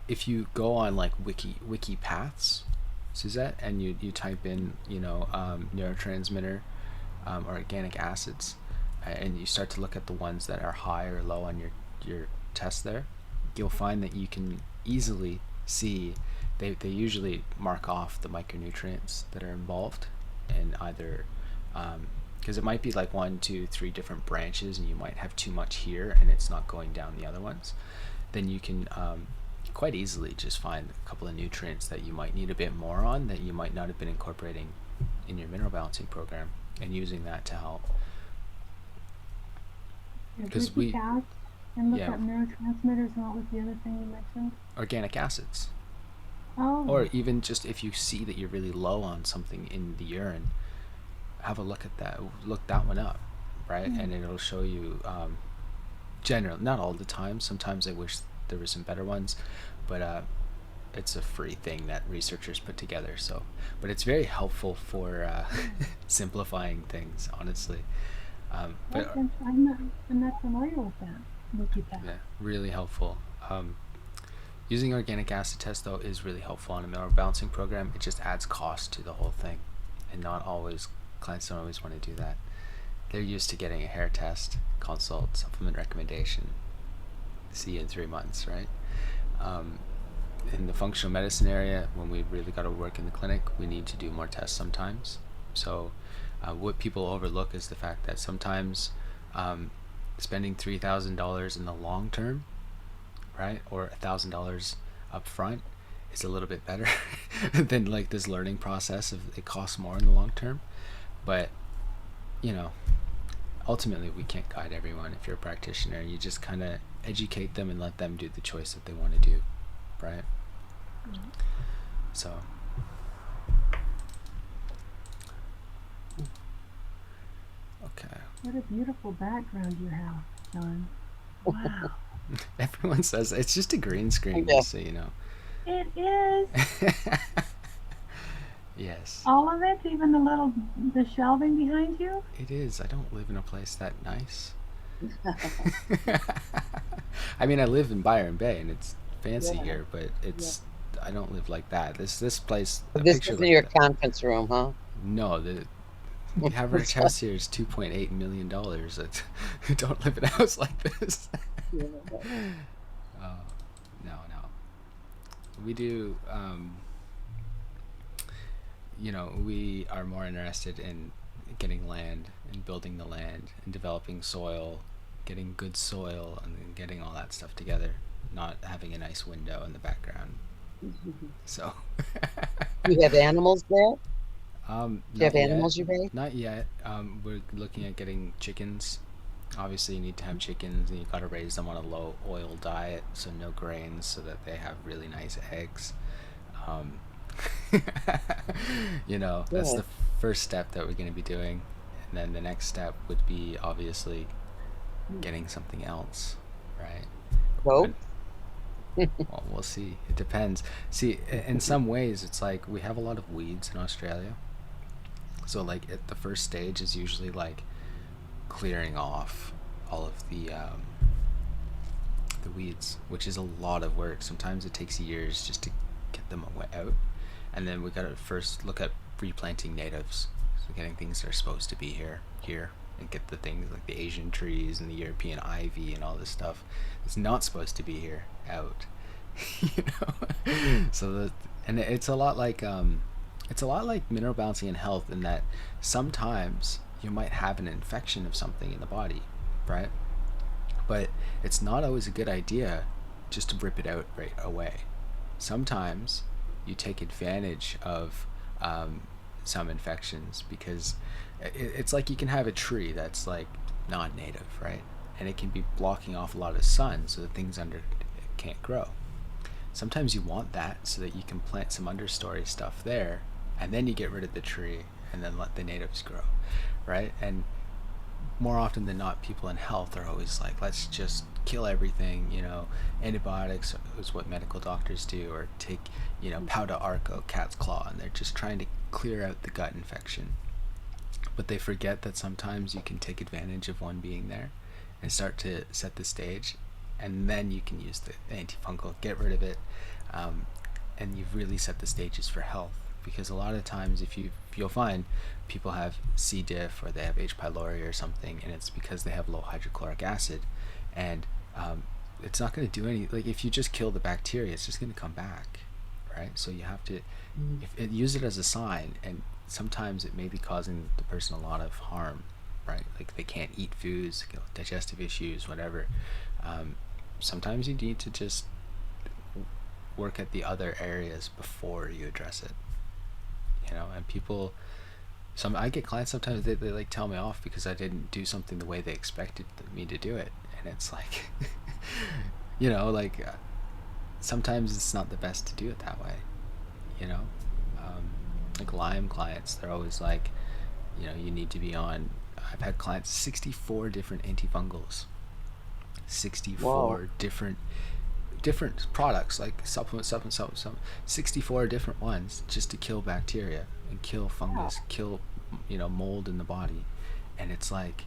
if you go on like wiki paths, Suzette, and you type in neurotransmitter or organic acids, and you start to look at the ones that are high or low on your test there, you'll find that you can easily see they usually mark off the micronutrients that are involved in either because it might be like 1, 2, 3 different branches, and you might have too much here and it's not going down the other ones. Then you can quite easily just find a couple of nutrients that you might need a bit more on that you might not have been incorporating in your mineral balancing program, and using that to help. Because and look up neurotransmitters, and what was the other thing you mentioned? Organic acids. Oh. Or even just if you see that you're really low on something in the urine, have a look at that. Look that one up, right? And it'll show you. Generally, not all the time. Sometimes I wish there were some better ones, but it's a free thing that researchers put together. So, but it's very helpful for simplifying things, honestly. But I'm not familiar with that. Yeah, really helpful. Using organic acid test though is really helpful on a mineral balancing program. It just adds cost to the whole thing, and not always clients don't always want to do that. They're used to getting a hair test, consult, supplement recommendation, see you in 3 months, right? In the functional medicine area, when we really got to work in the clinic, we need to do more tests sometimes. So what people overlook is the fact that sometimes spending $3,000 in the long term, right, or $1,000 up front is a little bit better than like this learning process of it costs more in the long term. But ultimately we can't guide everyone. If you're a practitioner, you just kind of educate them and let them do the choice that they want to do, right? So okay. What a beautiful background you have, John. Wow. Everyone says it's just a green screen, so you know. It is. Yes. All of it, even the shelving behind you? It is. I don't live in a place that nice. I mean, I live in Byron Bay and it's fancy here, but it's I don't live like that. This place. This isn't like your conference room, huh? No, the average house here is $2.8 million. I don't live in a house like this. No. We do. We are more interested in getting land and building the land and developing soil, getting good soil, and then getting all that stuff together, not having a nice window in the background. So you have animals there? Do you have animals you raise? Not yet. We're looking at getting chickens. Obviously you need to have chickens, and you got to raise them on a low oil diet, so no grains, so that they have really nice eggs. That's the first step that we're going to be doing, and then the next step would be obviously getting something else, right? Well, we'll see. It depends. See, in some ways it's like we have a lot of weeds in Australia, so like at the first stage is usually like clearing off all of the weeds, which is a lot of work. Sometimes it takes years just to get them out. And then we got to first look at replanting natives, so getting things that are supposed to be here, and get the things like the Asian trees and the European ivy and all this stuff that's not supposed to be here out. So it's a lot like mineral balancing and health, in that sometimes you might have an infection of something in the body, right? But it's not always a good idea just to rip it out right away. Sometimes you take advantage of some infections, because it's like you can have a tree that's like non-native, right? And it can be blocking off a lot of sun, so that things under it can't grow. sometimes you want that so that you can plant some understory stuff there, and then you get rid of the tree and then let the natives grow, right? And more often than not, people in health are always like, let's just kill everything, antibiotics is what medical doctors do, or take, pau de arco, cat's claw, and they're just trying to clear out the gut infection. But they forget that sometimes you can take advantage of one being there and start to set the stage, and then you can use the antifungal, get rid of it, and you've really set the stages for health. Because a lot of times, you'll find people have C. diff or they have H. pylori or something, and it's because they have low hydrochloric acid, and it's not going to do any, like, if you just kill the bacteria, it's just going to come back, right? So you have to use it as a sign, and sometimes it may be causing the person a lot of harm, right? Like they can't eat foods, digestive issues, whatever. Sometimes you need to just work at the other areas before you address it. And people, I get clients sometimes, they like tell me off because I didn't do something the way they expected me to do it, and it's like sometimes it's not the best to do it that way. Like Lyme clients, they're always like, you need to be on, I've had clients 64 different antifungals, 64 different products, like supplement, 64 different ones just to kill bacteria and kill fungus, kill mold in the body. And it's like,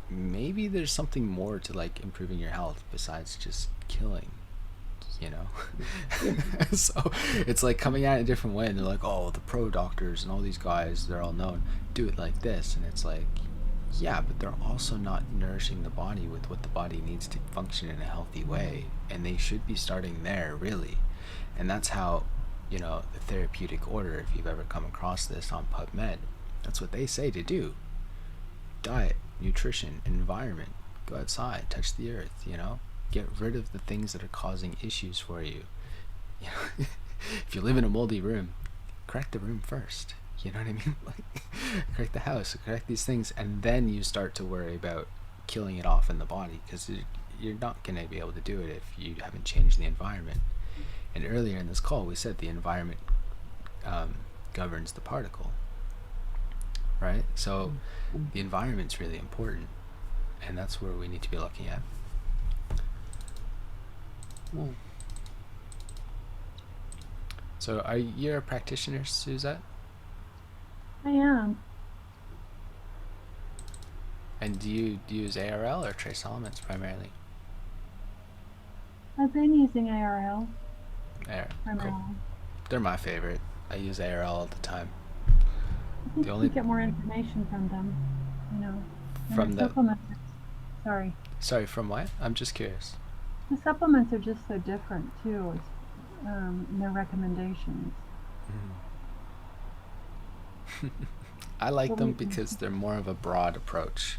maybe there's something more to like improving your health besides just killing, So it's like coming at it a different way, and they're like, oh, the pro doctors and all these guys, they're all known, do it like this. And it's like, yeah, but they're also not nourishing the body with what the body needs to function in a healthy way, and they should be starting there, really. And that's how, the therapeutic order, if you've ever come across this on PubMed, that's what they say to do. Diet, nutrition, environment, go outside, touch the earth, get rid of the things that are causing issues for you. If you live in a moldy room, correct the room first. You know what I mean? Like, correct the house, correct these things, and then you start to worry about killing it off in the body, because you're not going to be able to do it if you haven't changed the environment. And earlier in this call, we said the environment governs the particle, right? So the environment's really important, and that's where we need to be looking at. So are you a practitioner, Suzette? I am. And do you use ARL or trace elements primarily? I've been using ARL primarily. Cool. They're my favorite. I use ARL all the time. I think you get more information from them, From the supplements. Sorry, from what? I'm just curious. The supplements are just so different too. In their recommendations. I like them because they're more of a broad approach.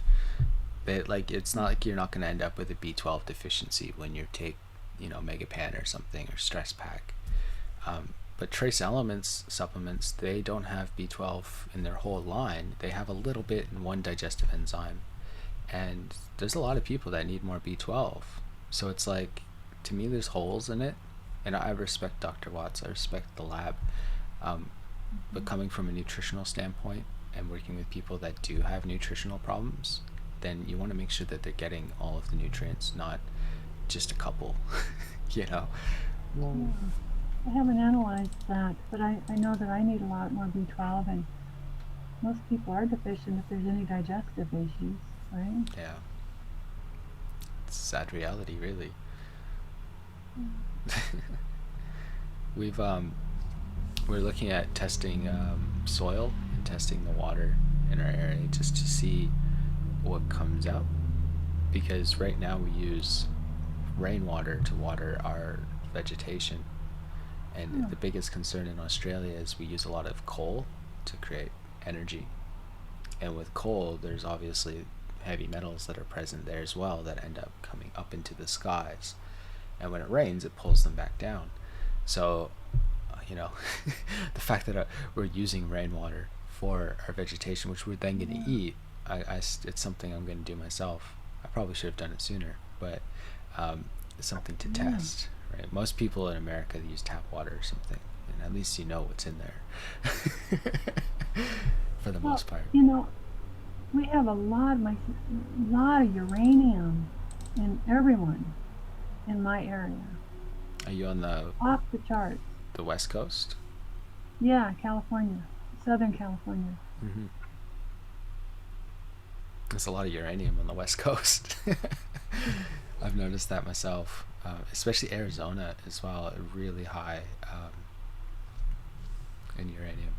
It's not like you're not going to end up with a B12 deficiency when you take, Megapan or something, or Stress Pack. But trace elements supplements, they don't have B12 in their whole line. They have a little bit in one digestive enzyme. And there's a lot of people that need more B12. So it's like, to me, there's holes in it. And I respect Dr. Watts. I respect the lab. But coming from a nutritional standpoint and working with people that do have nutritional problems, then you want to make sure that they're getting all of the nutrients, not just a couple, Yeah. I haven't analyzed that, but I know that I need a lot more B12, and most people are deficient if there's any digestive issues, right? Yeah. It's a sad reality, really. We're looking at testing soil and testing the water in our area just to see what comes out, because right now we use rainwater to water our vegetation, and the biggest concern in Australia is we use a lot of coal to create energy, and with coal there's obviously heavy metals that are present there as well that end up coming up into the skies, and when it rains it pulls them back down. So the fact that we're using rainwater for our vegetation, which we're then going to eat, it's something I'm going to do myself. I probably should have done it sooner, but it's something to test, right? Most people in America use tap water or something, and at least you know what's in there for the Well, most part. you know, we have a lot of uranium in everyone in my area. Are you on Off the charts. the West Coast? Yeah, California, Southern California. Mm-hmm. There's a lot of uranium on the West Coast. I've noticed that myself, especially Arizona as well, really high in uranium.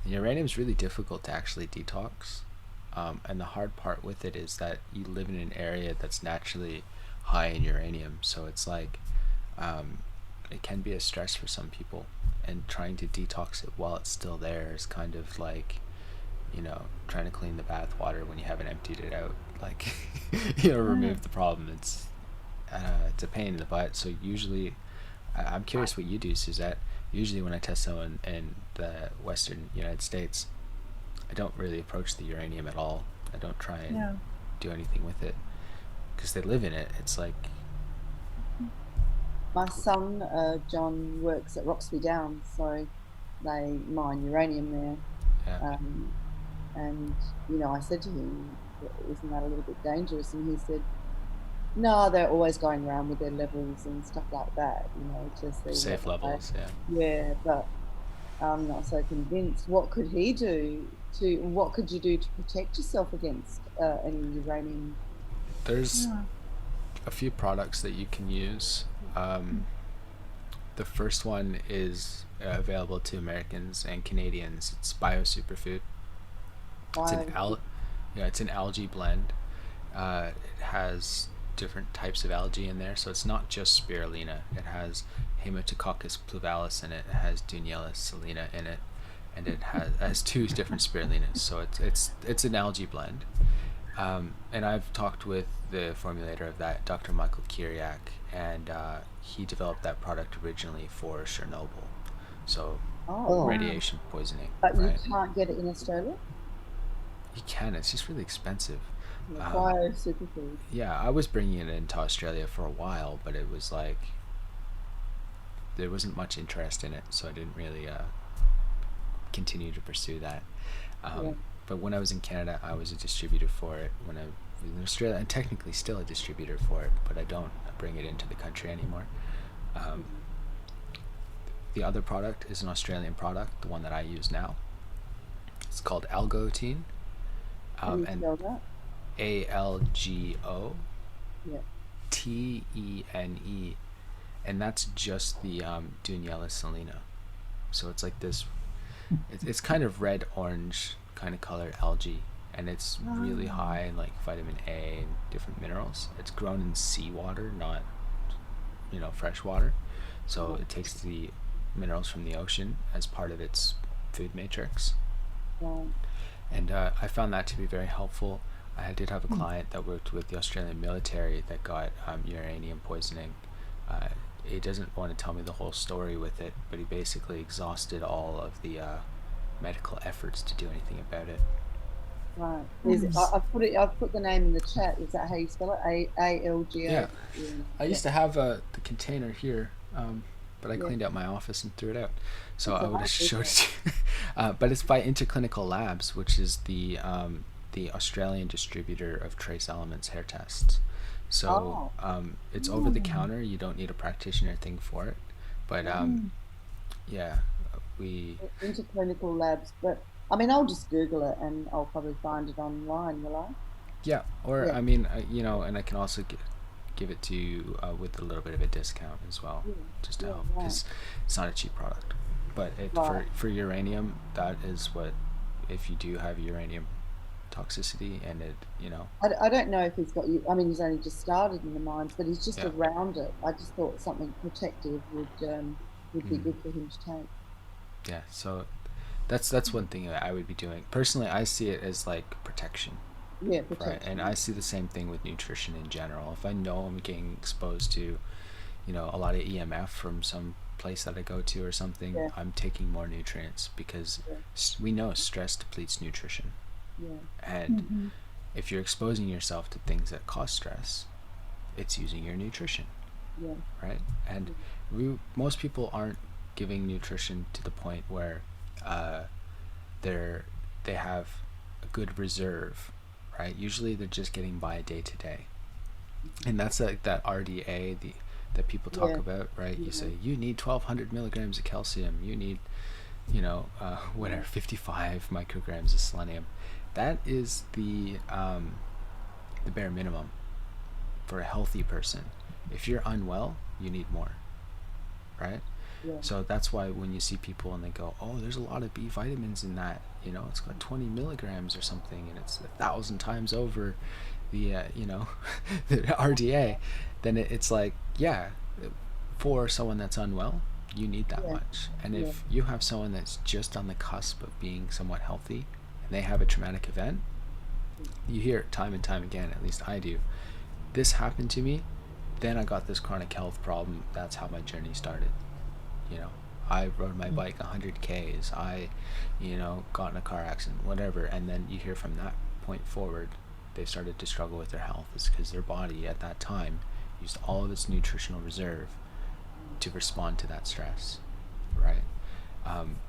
And uranium is really difficult to actually detox. And the hard part with it is that you live in an area that's naturally high in uranium. So it's like, it can be a stress for some people. And trying to detox it while it's still there is kind of like, trying to clean the bath water when you haven't emptied it out. Like, remove the problem. It's a pain in the butt. So usually, I'm curious what you do, Suzette. Usually when I test someone in the Western United States, I don't really approach the uranium at all. I don't try and Yeah. do anything with it because they live in it. It's like, My son, John, works at Roxby Downs, so they mine uranium there. yeah, And, I said to him, isn't that a little bit dangerous? And he said, no, they're always going around with their levels and stuff like that, to see safe what levels. Yeah. yeah, but I'm not so convinced. What could he do what could you do to protect yourself against any uranium? There's Yeah. a few products that you can use. The first one is available to Americans and Canadians. It's Biosuperfood. It's it's an algae blend. It has different types of algae in there, so it's not just spirulina. It has Haematococcus pluvalis in it. It has Dunella salina in it, and it has two different spirulinas. So it's an algae blend. And I've talked with the formulator of that, Dr. Michael Kiriak, and he developed that product originally for Chernobyl, so Oh, radiation poisoning. but you Right? can't get it in Australia? You can. It's just really expensive. Biosuperfood. Yeah, I was bringing it into Australia for a while, but it was like there wasn't much interest in it, so I didn't really continue to pursue that. Yeah. But when I was in Canada, I was a distributor for it. When I was in Australia, I'm technically still a distributor for it, but I don't bring it into the country anymore. The other product is an Australian product, the one that I use now. It's called Algotine. Can you And spell that? ALGO Yeah. TENE, and that's just the Dunella salina. So it's like this. It's kind of red orange kind of color algae, and it's really high in like vitamin A and different minerals. It's grown in seawater, not fresh water. So it takes the minerals from the ocean as part of its food matrix. Right. And I found that to be very helpful. I did have a client that worked with the Australian military that got uranium poisoning. He doesn't want to tell me the whole story with it, but he basically exhausted all of the medical efforts to do anything about it. Right. I've put the name in the chat. Is that how you spell it? ALGO. Yeah. I used to have the container here, but I Yeah. cleaned out my office and threw it out. So It's I a would have lot, showed isn't it to you. But it's by Interclinical Labs, which is the Australian distributor of trace elements hair tests. So it's over the counter. You don't need a practitioner thing for it. But yeah, we Interclinical Labs, but I mean, I'll just Google it and I'll probably find it online, will I? yeah. Or Yeah. I mean, and I can also give it to you with a little bit of a discount as well, Yeah. just to Yeah, help, right. because it's not a cheap product. But Right. for uranium, that is what, if you do have uranium toxicity and I don't know if he's got you. I mean, he's only just started in the mines, but he's just yeah. around it. I just thought something protective would be good for him to take. Yeah, so that's one thing that I would be doing. Personally, I see it as like protection, Yeah, right? protection. And I see the same thing with nutrition in general. If I know I'm getting exposed to, a lot of EMF from some place that I go to or something, Yeah. I'm taking more nutrients because Yeah. we know stress depletes nutrition. Yeah. And if you're exposing yourself to things that cause stress, it's using your nutrition. Yeah. right? And most people aren't giving nutrition to the point where uh, they have a good reserve, right? Usually they're just getting by day to day, and that's like that RDA that people talk Yeah. about, right? You Yeah. say you need 1,200 milligrams of calcium, you need whatever 55 micrograms of selenium. That is the bare minimum for a healthy person. If you're unwell, you need more, right? Yeah. So that's why when you see people and they go, oh, there's a lot of B vitamins in that, it's got 20 milligrams or something, and it's 1,000 times over the the RDA, then it's like, yeah, for someone that's unwell, you need that Yeah. much. And Yeah. if you have someone that's just on the cusp of being somewhat healthy and they have a traumatic event, you hear it time and time again, at least I do. This happened to me, then I got this chronic health problem. That's how my journey started. You know, I rode my bike 100 Ks. I, got in a car accident, whatever. And then you hear from that point forward, they started to struggle with their health. It's because their body at that time used all of its nutritional reserve to respond to that stress, right?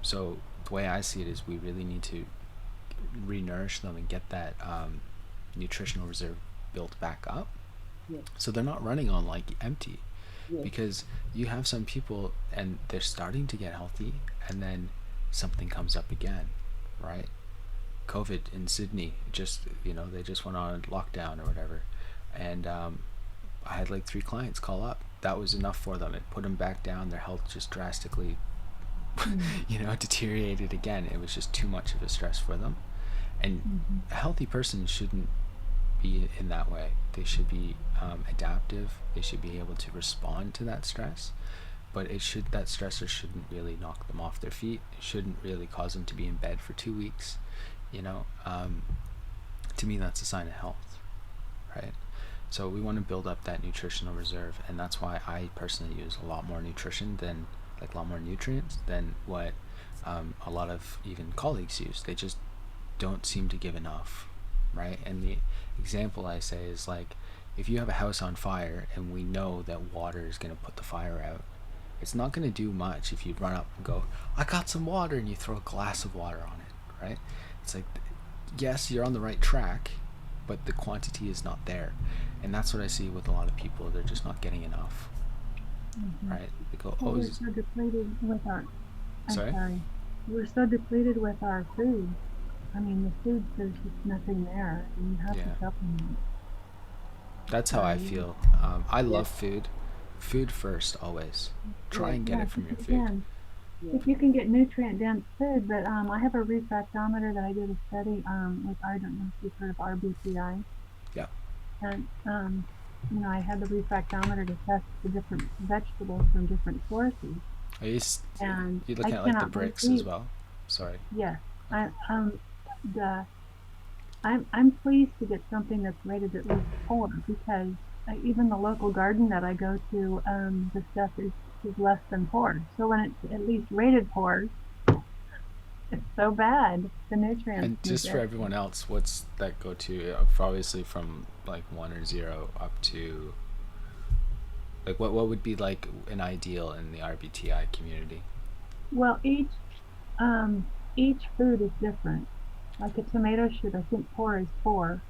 So the way I see it is we really need to re-nourish them and get that nutritional reserve built back up, Yeah. so they're not running on like empty. Yeah. Because you have some people and they're starting to get healthy, and then something comes up again, right? COVID in Sydney, just they just went on lockdown or whatever, and I had like 3 clients call up. That was enough for them. It put them back down. Their health just drastically deteriorated again. It was just too much of a stress for them. And a healthy person shouldn't be in that way. They should be adaptive. They should be able to respond to that stress, but that stressor shouldn't really knock them off their feet. It shouldn't really cause them to be in bed for 2 weeks. To me, that's a sign of health, right? So we want to build up that nutritional reserve, and that's why I personally use a lot more nutrition than a lot more nutrients than what a lot of even colleagues use. They just don't seem to give enough, right? And the example I say is like, if you have a house on fire and we know that water is going to put the fire out, it's not going to do much if you run up and go, I got some water, and you throw a glass of water on it, right? It's like, yes, you're on the right track, but the quantity is not there. And that's what I see with a lot of people. They're just not getting enough, right? They go, Well, oh, we're so depleted with our. I'm sorry? sorry. We're so depleted with our food. I mean, the food, there's just nothing there, and you have Yeah. to supplement. That's how I feel. I love food. Food first, always. Try and get it from your food. Again, if you can get nutrient-dense food, but I have a refractometer that I did a study with, I don't know if you've heard of RBCI. Yeah. And, I had the refractometer to test the different vegetables from different sources. And you looking I at like the cannot bricks believe- as well? Sorry. Yes. I'm pleased to get something that's rated at least 4, because even the local garden that I go to, the stuff is less than 4. So when it's at least rated 4, it's so bad. The nutrients. And just for everyone else, what's that go to? Obviously from like 1 or 0 up to like what would be like an ideal in the RBTI community? Well, each food is different. Like a tomato shoot, I think 4 is 4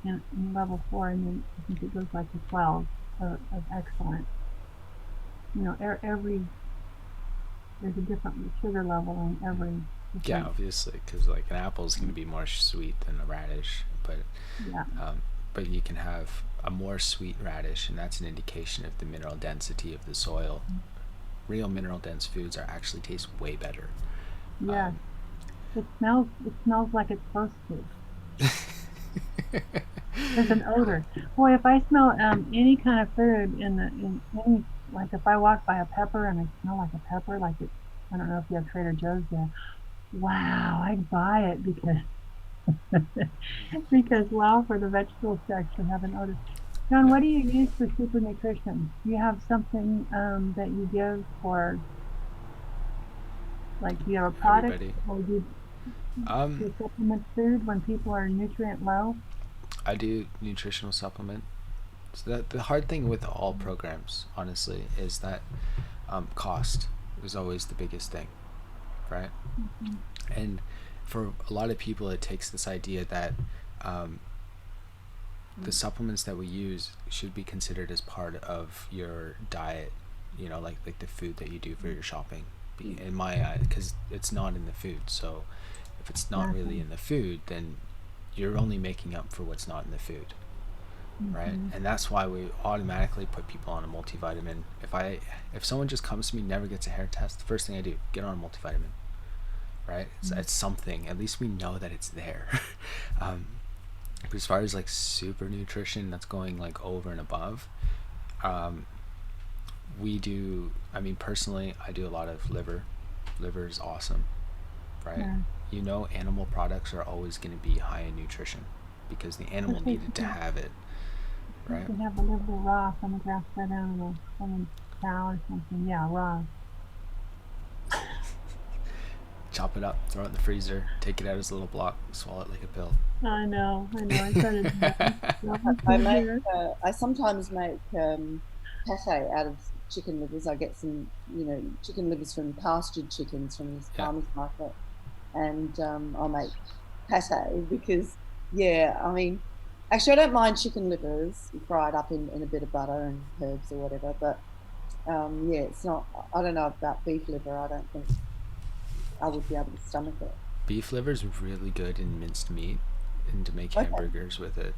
in level 4, and then I think it goes like to 12 of excellent. Every there's a different sugar level in every. Yeah, obviously, because like an apple is going to be more sweet than a radish, but Yeah. But you can have a more sweet radish, and that's an indication of the mineral density of the soil. Real mineral dense foods actually taste way better. Yeah. It smells like it's supposed to. There's an odor. Boy, if I smell any kind of food in any, like if I walk by a pepper and I smell like a pepper, like it, I don't know if you have Trader Joe's there. Wow, I'd buy it because wow, for the vegetable section have an odor. John, what do you use for super nutrition? You have something that you give for, like, do you have a product? Everybody. Or do you supplement food when people are nutrient low? I do nutritional supplement. So the hard thing with all programs, honestly, is that cost is always the biggest thing, right? Mhm. And for a lot of people, it takes this idea that um, the supplements that we use should be considered as part of your diet, you know, like the food that you do for your shopping. In my eye, because it's not in the food. So if it's not really Exactly. in the food, then you're only making up for what's not in the food, right? Mhm. And that's why we automatically put people on a multivitamin. If someone just comes to me, never gets a hair test, the first thing I do, get on a multivitamin, right? It's something. At least we know that it's there. um, but as far as like super nutrition that's going like over and above, um, we do. I mean, personally, I do a lot of liver. Liver is awesome, right? Yeah. You know, animal products are always going to be high in nutrition because the animal Especially if needed to you have it, right? can have the liver raw from a grass-fed animal, from a cow or something. Yeah, raw. Chop it up, throw it in the freezer, take it out as a little block, swallow it like a pill. I know. I know. I try to do that. I make. Here. I sometimes make pate out of chicken livers. I get some, chicken livers from pastured chickens from this Yeah. farmer's market, and I'll make pate because, yeah, I mean, actually, I don't mind chicken livers fried up in a bit of butter and herbs or whatever, but yeah, it's not. I don't know about beef liver. I don't think I would be able to stomach it. Beef liver is really good in minced meat and to make Okay. hamburgers with it.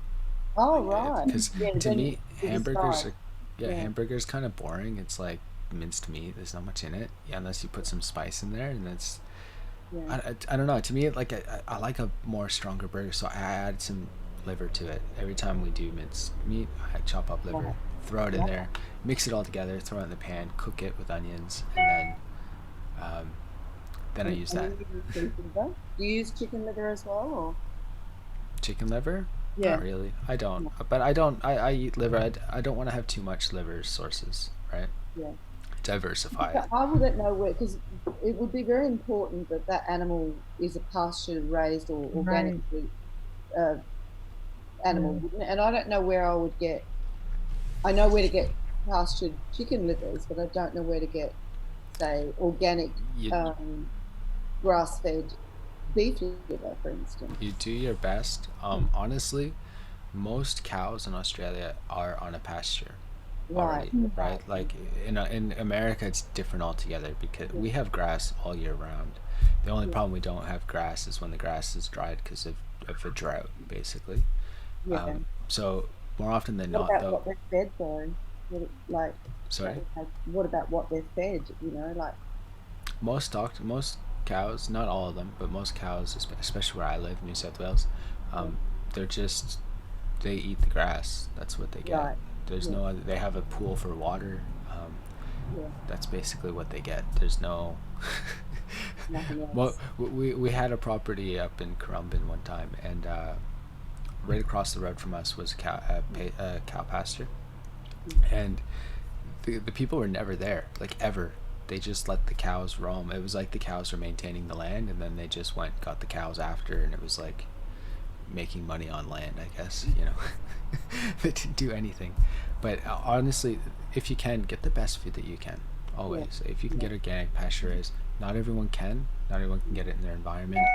Oh, Like, right. because Yeah, to then me, it was hamburgers fried. are, yeah, Yeah. hamburgers kind of boring. It's like minced meat. There's not much in it, yeah, unless you put some spice in there, and that's Yeah. I don't know. To me, like I like a more stronger burger, so I add some liver to it. Every time we do minced meat, I chop up liver, Right. throw it in Yeah. there, mix it all together, throw it in the pan, cook it with onions, and um, then I use And that. you use beef liver? Do you use chicken liver as well, or? Chicken liver? Not Yeah. really. I don't. No. But I don't. I eat liver. I don't want to have too much liver sources, right? Yeah. Diversify So it. I wouldn't know where, because it would be very important that that animal is a pasture raised or Right. organically uh, animal, Yeah. wouldn't it? And I don't know where I would get. I know where to get pastured chicken livers, but I don't know where to get, say, organic You grass-fed beef liver, for instance. you do your best. Honestly, most cows in Australia are on a pasture Right. already, Mm. right? Like in America, it's different altogether because Yeah. we have grass all year round. The only Yeah. problem we don't have grass is when the grass is dried because of a drought, basically. Yeah. So more often than What not, about though. what they're fed though? Like, Sorry. what about what they're fed? Like, Most cows, not all of them, but most cows, especially where I live, New South Wales, yeah, um, they're just they eat the grass. That's what they get. right, There's yeah, no other. They have a pool for water. yeah, That's basically what they get. There's no. nothing Well, else. we had a property up in Currumbin one time, and right across the road from us was a cow pasture, and the people were never there, like ever. They just let the cows roam. It was like the cows were maintaining the land, and then they just went got the cows after, and it was like making money on land, I guess. They didn't do anything. But honestly, if you can, get the best food that you can. Yeah, Always, if you can yeah, get organic, pasture raised. Not everyone can. Not everyone can get it in their environment.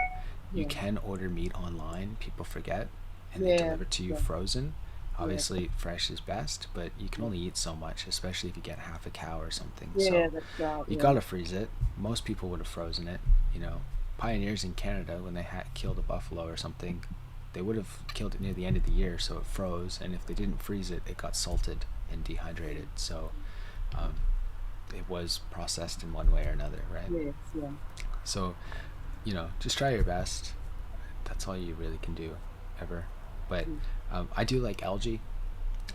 You yeah, can order meat online. People forget, and they yeah, deliver to you yeah, frozen. yeah, Obviously, fresh is best, but you can yeah, only eat so much, especially if you get half a cow or something. yeah, So that's right. you Yeah, gotta freeze it. Most people would have frozen it. You know, pioneers in Canada, when they had killed a buffalo or something, they would have killed it near the end of the year, so it froze. And if they didn't freeze it, it got salted and dehydrated. So um, it was processed in one way or another, right? yes, yeah, So just try your best. That's all you really can do, ever. But mm, I do like algae.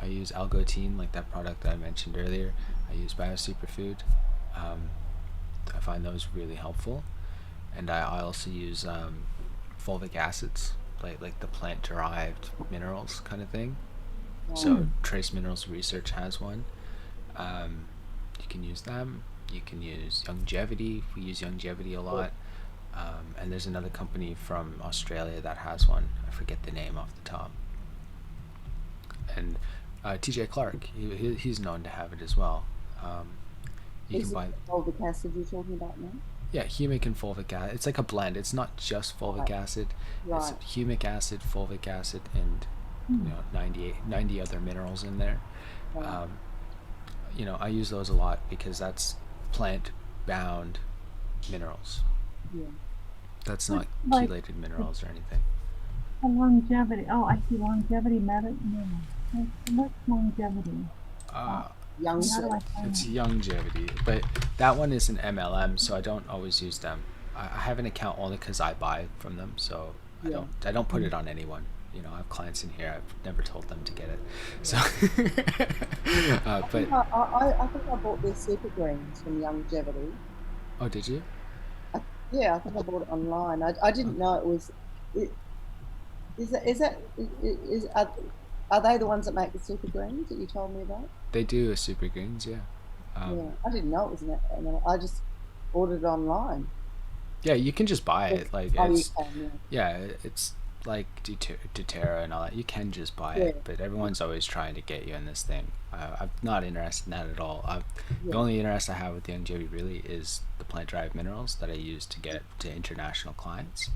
I use algotine, like that product that I mentioned earlier. I use Biosuperfood. Um, I find those really helpful, and I also use fulvic acids, like the plant derived minerals kind of thing. right, So Trace Minerals Research has one. Um, you can use them. You can use Longevity. We use Longevity a yeah, lot. And there's another company from Australia that has one. I forget the name off the top. And TJ Clark, he's known to have it as well. You can Is it buy, fulvic acid you're talking about now? yeah, humic and fulvic acid. It's like a blend. It's not just fulvic acid. It's Right. humic acid, fulvic acid, and 90 other minerals in there. Right. I use those a lot because that's plant bound minerals. Yeah. That's not Like chelated minerals or anything. a longevity. Oh, I see longevity method. No. What's longevity? Young How do I find It's it? longevity, but that one is an MLM, so I don't always use them. I have an account only because I buy from them, so Yeah. I don't put it on anyone. I have clients in here. I've never told them to get it. So, but I think I bought their super greens from Longevity. oh, did you? Yeah, I think I bought it online. I didn't know it was. Is are they the ones that make the super greens that you told me about? They do a super greens, yeah. Yeah, I didn't know it was I just ordered it online. Yeah, you can just buy it. Like Oh, you it's can, yeah, it's like doTERRA and all that. You can just buy yeah. it, but everyone's always trying to get you in this thing. I'm not interested in that at all. The Yeah. only interest I have with the longevity really is the plant-derived minerals that I use to get to international clients.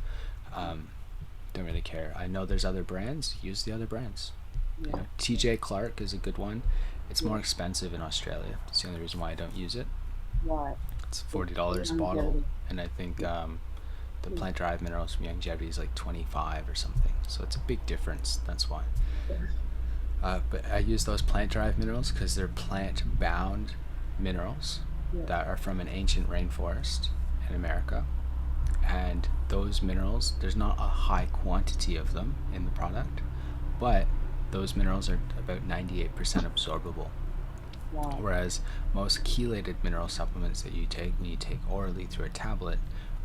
Don't really care. I know there's other brands. Use the other brands. Yeah. TJ Clark is a good one. It's Yeah. more expensive in Australia. That's the only reason why I don't use it. Right. It's $40 a bottle, Longevity. and I think the plant-derived minerals from longevity is like 25 or something. So it's a big difference. That's why. But I use those plant-derived minerals because they're plant-bound minerals Yeah. that are from an ancient rainforest in America. And those minerals, there's not a high quantity of them in the product, but those minerals are about 98% absorbable. Right. Whereas most chelated mineral supplements that you take when you take orally through a tablet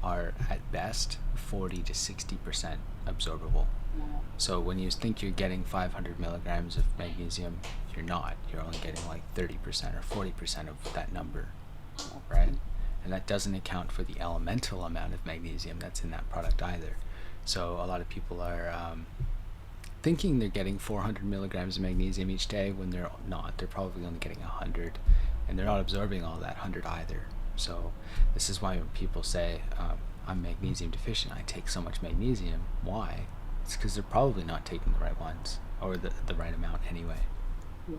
are at best 40 to 60% absorbable. Right. So when you think you're getting 500 milligrams of magnesium, you're not. You're only getting like 30% or 40% of that number, right? And that doesn't account for the elemental amount of magnesium that's in that product either. So a lot of people are thinking they're getting 400 milligrams of magnesium each day when they're not. They're probably only getting 100, and they're not absorbing all that 100 either. So this is why when people say, I'm magnesium deficient, I take so much magnesium. Why? It's because they're probably not taking the right ones, or the right amount anyway. Yeah.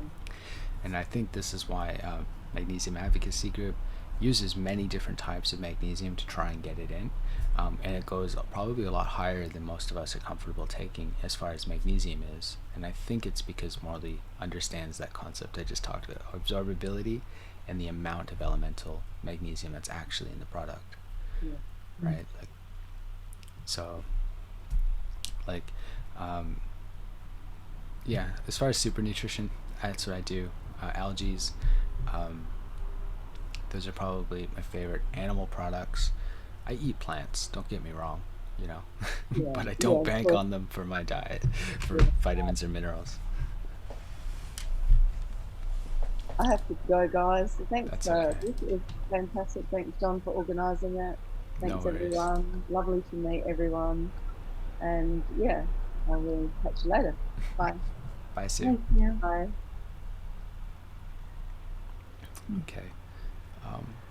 And I think this is why Magnesium Advocacy Group uses many different types of magnesium to try and get it in. And it goes probably a lot higher than most of us are comfortable taking as far as magnesium is. And I think it's because Morley understands that concept I just talked about, absorbability and the amount of elemental magnesium that's actually in the product. Yeah. Right? Yeah, as far as super nutrition, that's what I do. Algaes, those are probably my favorite. Animal products, I eat plants, don't get me wrong, Yeah. but I don't Yeah, bank sure. on them for my diet, for Yeah. vitamins or minerals. I have to go, guys. Thanks. That's okay. This is fantastic. Thanks, John, for organising that. No Thanks, worries. everyone. Lovely to meet everyone. And yeah, I will catch you later. Bye. Bye, Sue. Thank you. Bye. Okay.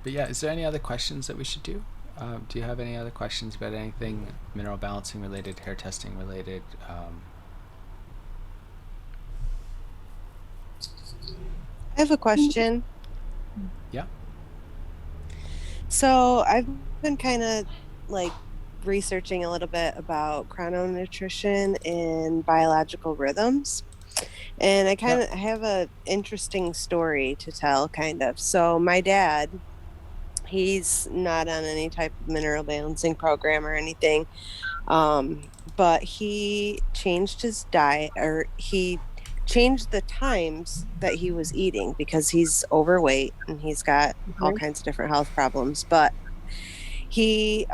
But yeah, is there any other questions that we should do? Do you have any other questions about anything mineral balancing related, hair testing related? I have a question. Yeah. So I've been kind of like researching a little bit about chrononutrition and biological rhythms. And I kind of have an interesting story to tell, kind of. So my dad, he's not on any type of mineral balancing program or anything. But he changed his diet, or he changed the times that he was eating because he's overweight and he's got all kinds of different health problems. But he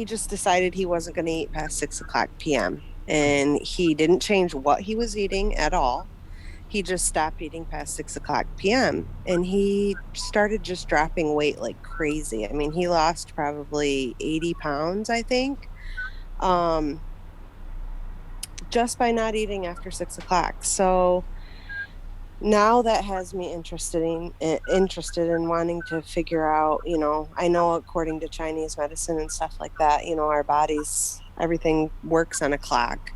just decided he wasn't going to eat past 6:00 p.m. and he didn't change what he was eating at all. He just stopped eating past 6:00 p.m. and he started just dropping weight like crazy. I mean, he lost probably 80 pounds, I think. just by not eating after 6 o'clock. So now that has me interested in wanting to figure out, I know according to Chinese medicine and stuff like that, our bodies, everything works on a clock.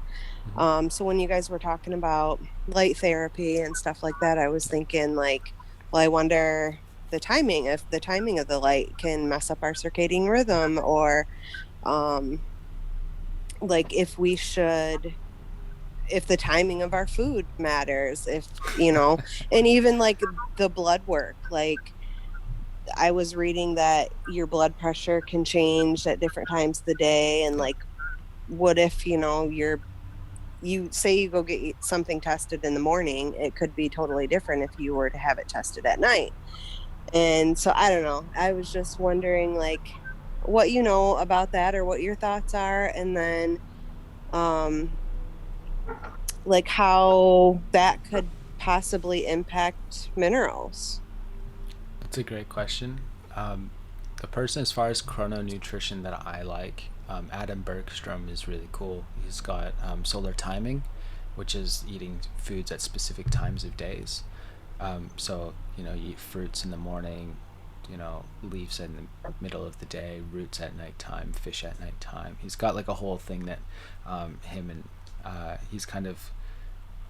So when you guys were talking about light therapy and stuff like that, I was thinking like, well, I wonder if the timing of the light can mess up our circadian rhythm, or um, like if the timing of our food matters, and even like the blood work, like I was reading that your blood pressure can change at different times of the day. And Yeah. like, what if, you say you go get something tested in the morning, it could be totally different if you were to have it tested at night. And so I don't know. I was just wondering like what you know about that, or what your thoughts are, and then um like how that could possibly impact minerals. That's a great question. The person, as far as chrononutrition that I like, Adam Bergstrom is really cool. He's got solar timing, which is eating foods at specific times of days. So, you eat fruits in the morning, leaves in the middle of the day, roots at nighttime, fish at nighttime. He's got like a whole thing that him and he's kind of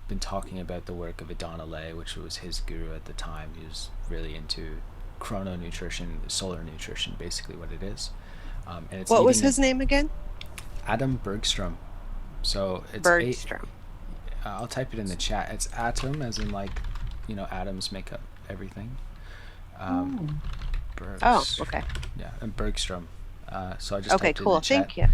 been talking about the work of Adonale, which was his guru at the time. He was really into chrononutrition, solar nutrition, basically what it is. And it's What was eating his name again? Adam Bergstrom. So it's Bergstrom. I'll type it in the chat. It's atom, as in like, atoms make up everything. Oh, okay. Yeah, and Bergstrom. So I just Okay, typed it in cool. the chat. Thank you.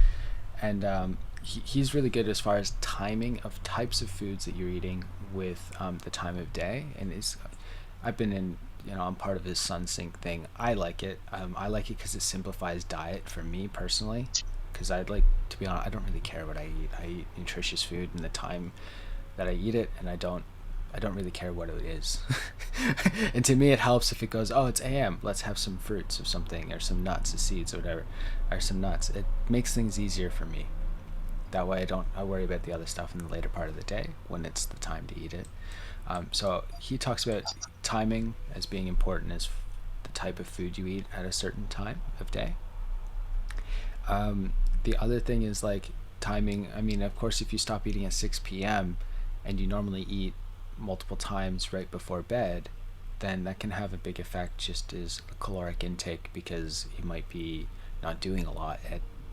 And he's really good as far as timing of types of foods that you're eating with the time of day. And I've been in, I'm part of his SunSync thing. I like it. I like it because it simplifies diet for me personally. Because I'd like, to be honest, I don't really care what I eat. I eat nutritious food and the time that I eat it, and I don't really care what it is. And to me it helps if it goes, oh, it's AM, let's have some fruits or something, or some nuts or seeds or whatever, or some nuts. It makes things easier for me. That way I worry about the other stuff in the later part of the day when it's the time to eat it. So he talks about timing as being important as the type of food you eat at a certain time of day. The other thing is like timing. I mean, of course, if you stop eating at 6 p.m. and you normally eat multiple times right before bed, then that can have a big effect just as caloric intake, because you might be not doing a lot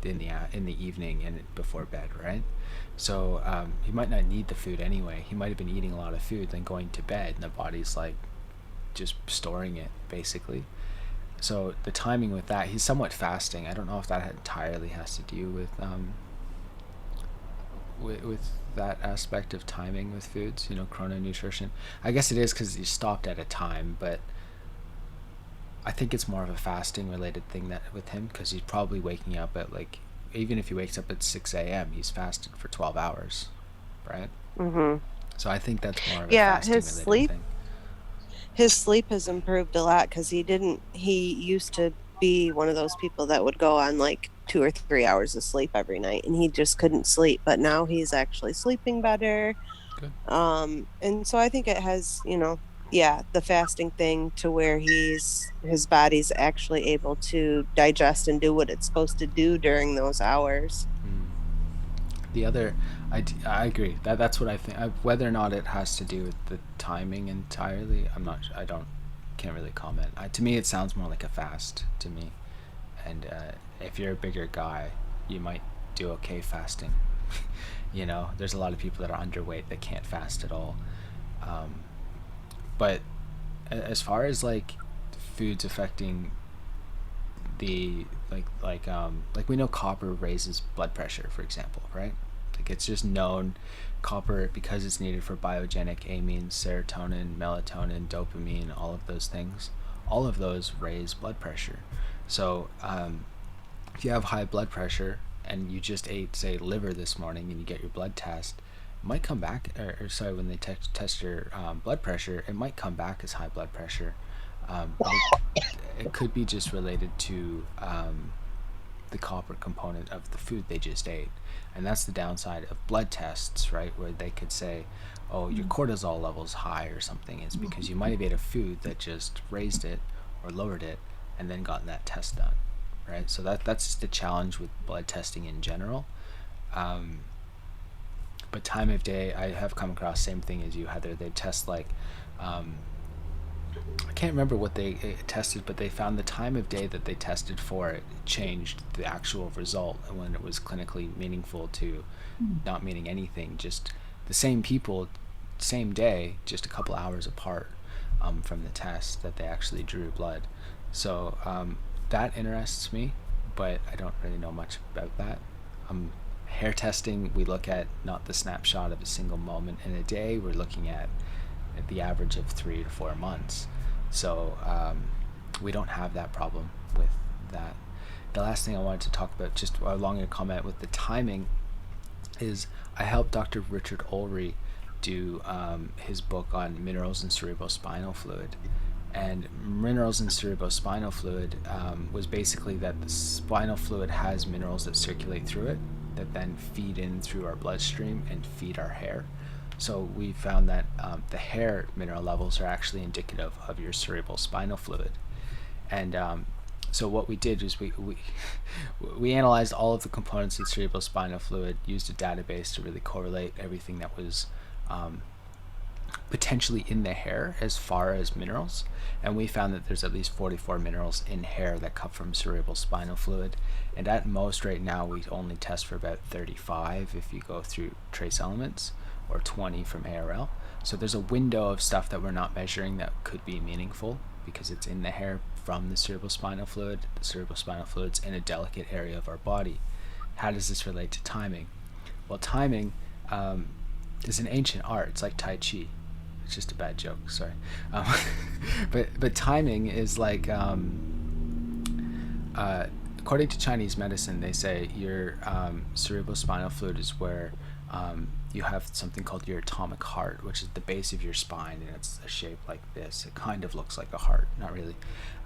in the evening and before bed, right? So he might not need the food anyway. He might have been eating a lot of food, then going to bed, and the body's like just storing it basically. So the timing with that, he's somewhat fasting. I don't know if that entirely has to do with that aspect of timing with foods, chrononutrition. I guess it is because he stopped at a time, but I think it's more of a fasting related thing that with him, because he's probably waking up at like, even if he wakes up at 6 a.m., he's fasted for 12 hours, right? Mm-hmm. So I think that's more of a Yeah, fasting his related thing. his sleep has improved a lot, because he used to be one of those people that would go on like 2 or 3 hours of sleep every night, and he just couldn't sleep. But now he's actually sleeping better. Good. And so I think it has, the fasting thing, to where his body's actually able to digest and do what it's supposed to do during those hours. The other, I agree that's what I think. Whether or not it has to do with the timing entirely, I'm not. Can't really comment. To me, it sounds more like a fast to me. And if you're a bigger guy, you might do okay fasting. There's a lot of people that are underweight that can't fast at all. But as far as like foods affecting the like we know copper raises blood pressure, for example, right? Like it's just known, copper, because it's needed for biogenic amines, serotonin, melatonin, dopamine, all of those things, all of those raise blood pressure. So if you have high blood pressure and you just ate, say, liver this morning, and you get your blood test, it might come back, or sorry, when they test your blood pressure, it might come back as high blood pressure. But it could be just related to the copper component of the food they just ate. And that's the downside of blood tests, right? Where they could say, oh, your cortisol level's high or something, is because you might have ate a food that just raised it or lowered it and then gotten that test done, right? So that's just a challenge with blood testing in general. But time of day, I have come across same thing as you, Heather. They test like, I can't remember what they tested, but they found the time of day that they tested for it changed the actual result, and when it was clinically meaningful to not meaning anything, just the same people, same day, just a couple hours apart from the test that they actually drew blood. So that interests me, but I don't really know much about that. Hair testing, we look at not the snapshot of a single moment in a day, we're looking at the average of 3 to 4 months. So we don't have that problem with that. The last thing I wanted to talk about, just along your comment with the timing, is I helped Dr. Richard Ulrey do his book on minerals and cerebrospinal fluid. And minerals and cerebrospinal fluid was basically that the spinal fluid has minerals that circulate through it that then feed in through our bloodstream and feed our hair. So we found that the hair mineral levels are actually indicative of your cerebrospinal fluid. And so what we did is we analyzed all of the components of cerebrospinal fluid, used a database to really correlate everything that was potentially in the hair as far as minerals, and we found that there's at least 44 minerals in hair that come from cerebrospinal fluid, and at most right now we only test for about 35 if you go through trace elements, or 20 from ARL. So there's a window of stuff that we're not measuring that could be meaningful because it's in the hair from the cerebrospinal fluid. The cerebrospinal fluid's in a delicate area of our body. How does this relate to timing? Well, timing is an ancient art. It's like Tai Chi. It's just a bad joke, sorry. But timing is like, according to Chinese medicine, they say your cerebrospinal fluid is where you have something called your atomic heart, which is the base of your spine, and it's a shape like this. It kind of looks like a heart, not really.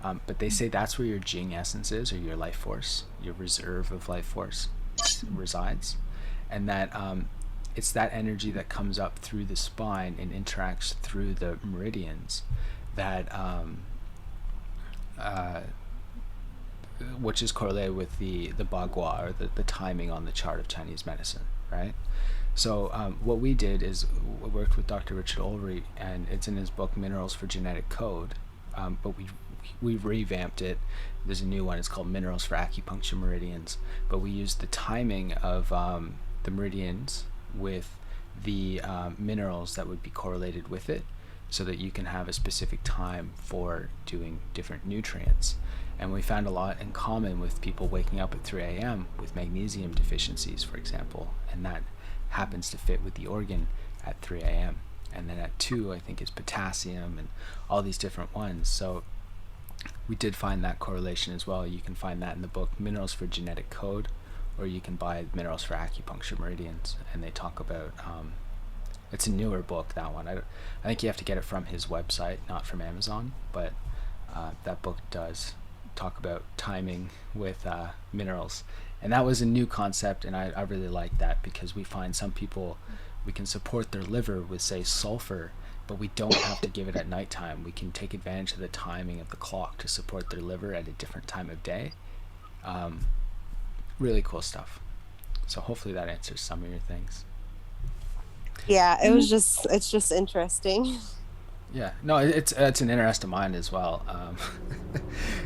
But they say that's where your Jing essence is, or your life force, your reserve of life force resides. And that it's that energy that comes up through the spine and interacts through the meridians that which is correlated with the bagua, or the timing on the chart of Chinese medicine, right? So what we did is we worked with Dr. Richard Ulrey, and it's in his book Minerals for Genetic Code, but we revamped it. There's a new one, it's called Minerals for Acupuncture Meridians, but we used the timing of the meridians with the minerals that would be correlated with it, so that you can have a specific time for doing different nutrients. And we found a lot in common with people waking up at 3 a.m. with magnesium deficiencies, for example, and that happens to fit with the organ at 3 a.m. And then at 2, I think, is potassium and all these different ones. So we did find that correlation as well. You can find that in the book Minerals for Genetic Code, or you can buy Minerals for Acupuncture Meridians, and they talk about it's a newer book, that one. I think you have to get it from his website, not from Amazon, but that book does talk about timing with minerals, and that was a new concept, and I really like that, because we find some people, we can support their liver with, say, sulfur, but we don't have to give it at nighttime. We can take advantage of the timing of the clock to support their liver at a different time of day. Really cool stuff. So hopefully that answers some of your things. Yeah, it's just interesting. Yeah, no, it's an interest of mine as well.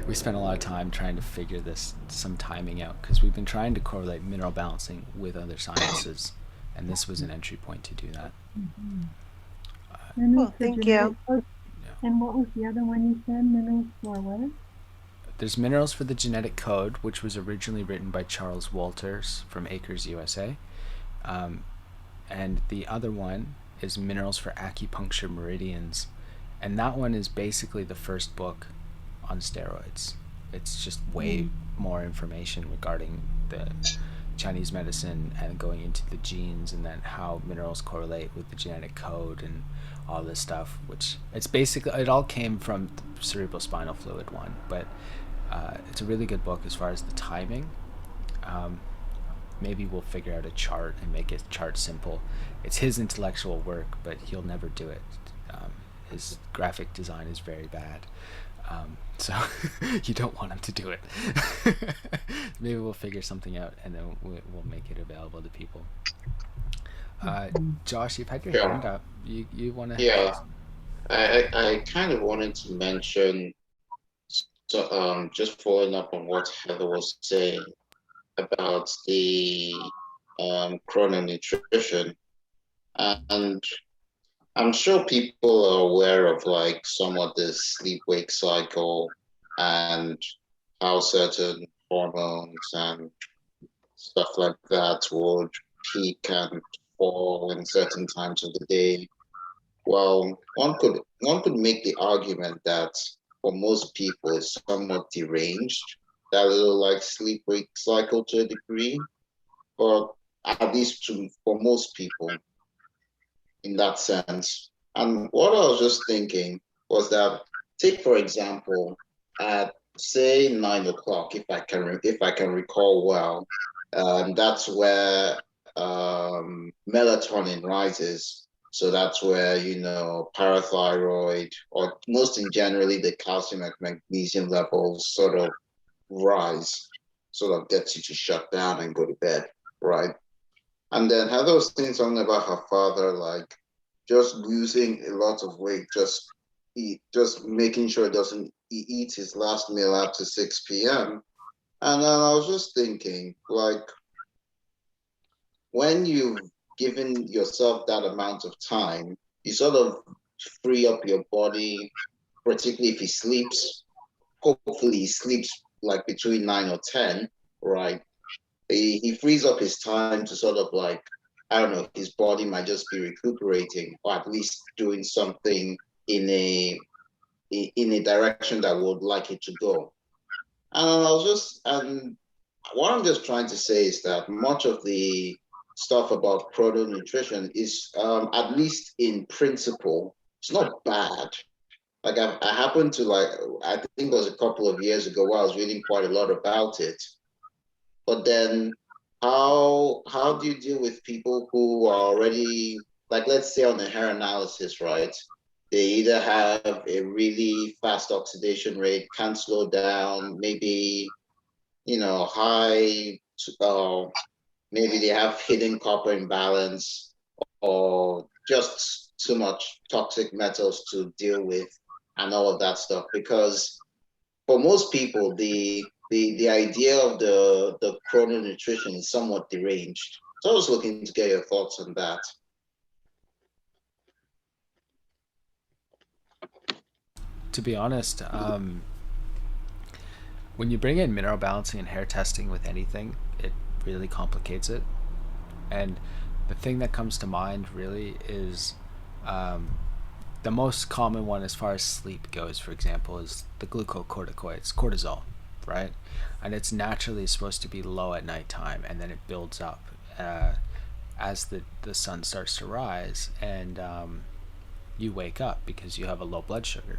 We spent a lot of time trying to figure some timing out, because we've been trying to correlate mineral balancing with other sciences, and this was an entry point to do that. Cool, thank you. And what was the other one you said? Minerals for what? There's Minerals for the Genetic Code, which was originally written by Charles Walters from Acres, USA. And the other one is Minerals for Acupuncture Meridians. And that one is basically the first book on steroids. It's just way more information regarding the Chinese medicine and going into the genes, and then how minerals correlate with the genetic code and all this stuff, which it's basically, it all came from the cerebrospinal fluid one, but it's a really good book as far as the timing. Maybe we'll figure out a chart and make it chart simple. It's his intellectual work, but he'll never do it. His graphic design is very bad. So you don't want him to do it. Maybe we'll figure something out, and then we'll make it available to people. Josh, you've had your hand Yeah, up. You want to? yeah. I kind of wanted to mention, so just following up on what Heather was saying about the chrononutrition, and I'm sure people are aware of like somewhat the sleep-wake cycle and how certain hormones and stuff like that would peak and fall in certain times of the day. Well, one could make the argument that for most people it's somewhat deranged, that little like sleep wake cycle to a degree, but at least for most people in that sense. And what I was just thinking was that, take for example, at say 9 o'clock, if I can recall well, that's where melatonin rises. So that's where, parathyroid, or most in generally the calcium and magnesium levels sort of rise, sort of gets you to shut down and go to bed, right? And then Heather was saying something about her father, like just losing a lot of weight, just making sure he eats his last meal after 6 p.m. And then I was just thinking, like, when you've given yourself that amount of time, you sort of free up your body, particularly if he sleeps. Hopefully, he sleeps like between 9 or 10, right? He frees up his time to sort of like, I don't know, his body might just be recuperating, or at least doing something in a in a direction that would like it to go. And what I'm just trying to say is that much of the stuff about chrononutrition is, at least in principle, it's not bad. Like I happened to like, I think it was a couple of years ago where I was reading quite a lot about it. But then how do you deal with people who are already, like, let's say on the hair analysis, right? They either have a really fast oxidation rate, can't slow down, maybe, high, uh, maybe they have hidden copper imbalance, or just too much toxic metals to deal with, and all of that stuff. Because for most people, the idea of the chrononutrition is somewhat deranged. So I was looking to get your thoughts on that. To be honest, when you bring in mineral balancing and hair testing with anything, it really complicates it. And the thing that comes to mind really is, the most common one as far as sleep goes, for example, is the glucocorticoids, cortisol, right? And it's naturally supposed to be low at nighttime, and then it builds up as the sun starts to rise, and you wake up because you have a low blood sugar.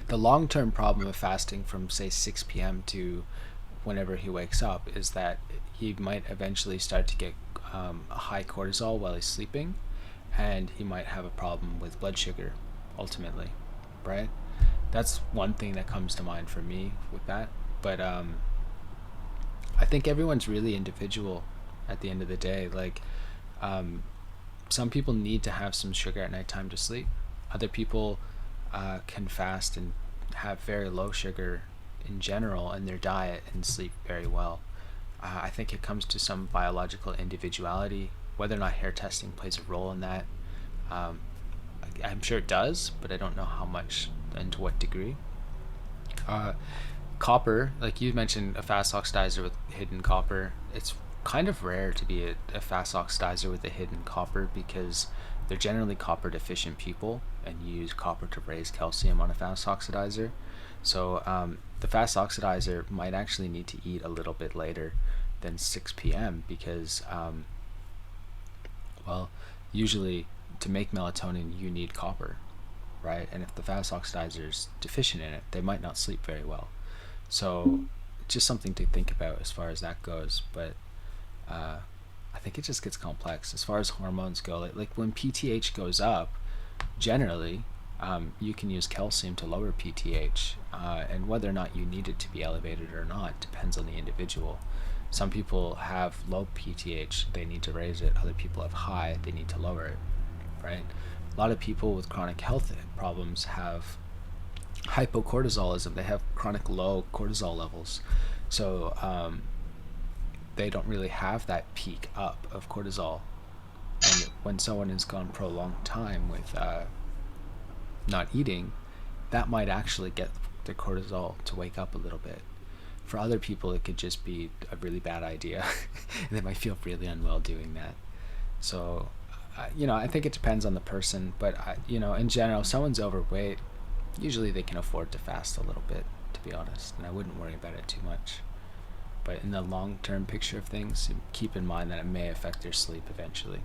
The long-term problem of fasting from say 6 p.m. to whenever he wakes up is that he might eventually start to get a high cortisol while he's sleeping, and he might have a problem with blood sugar ultimately, right? That's one thing that comes to mind for me with that. But I think everyone's really individual at the end of the day. Like, some people need to have some sugar at nighttime to sleep. Other people can fast and have very low sugar in general in their diet and sleep very well. I think it comes to some biological individuality. Whether or not hair testing plays a role in that, um, I'm sure it does, but I don't know how much and to what degree. Uh, Copper, like you mentioned, a fast oxidizer with hidden copper. It's kind of rare to be a fast oxidizer with a hidden copper because they're generally copper deficient people, and you use copper to raise calcium on a fast oxidizer. So the fast oxidizer might actually need to eat a little bit later than 6 p.m. because, well, usually to make melatonin you need copper, right? And if the fast oxidizer is deficient in it, they might not sleep very well. So just something to think about as far as that goes. But I think it just gets complex as far as hormones go. Like when PTH goes up, generally, you can use calcium to lower PTH, and whether or not you need it to be elevated or not depends on the individual. Some people have low PTH, they need to raise it. Other people have high, they need to lower it, right? A lot of people with chronic health problems have hypocortisolism. They have chronic low cortisol levels. So they don't really have that peak up of cortisol. And when someone has gone prolonged time with not eating, that might actually get the cortisol to wake up a little bit. For other people, it could just be a really bad idea. They might feel really unwell doing that. So, I think it depends on the person. But, in general, if someone's overweight, usually they can afford to fast a little bit, to be honest. And I wouldn't worry about it too much. But in the long-term picture of things, keep in mind that it may affect their sleep eventually.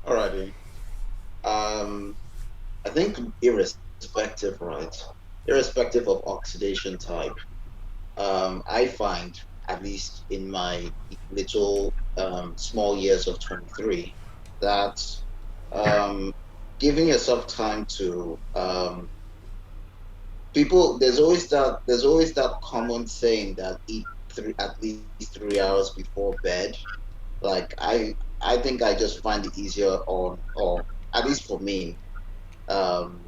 Alrighty. I think irrespective, right? Irrespective of oxidation type, I find, at least in my little small years of 23, that giving yourself time to people, there's always that common saying that eat at least 3 hours before bed. Like I think I just find it easier on, or at least for me, um,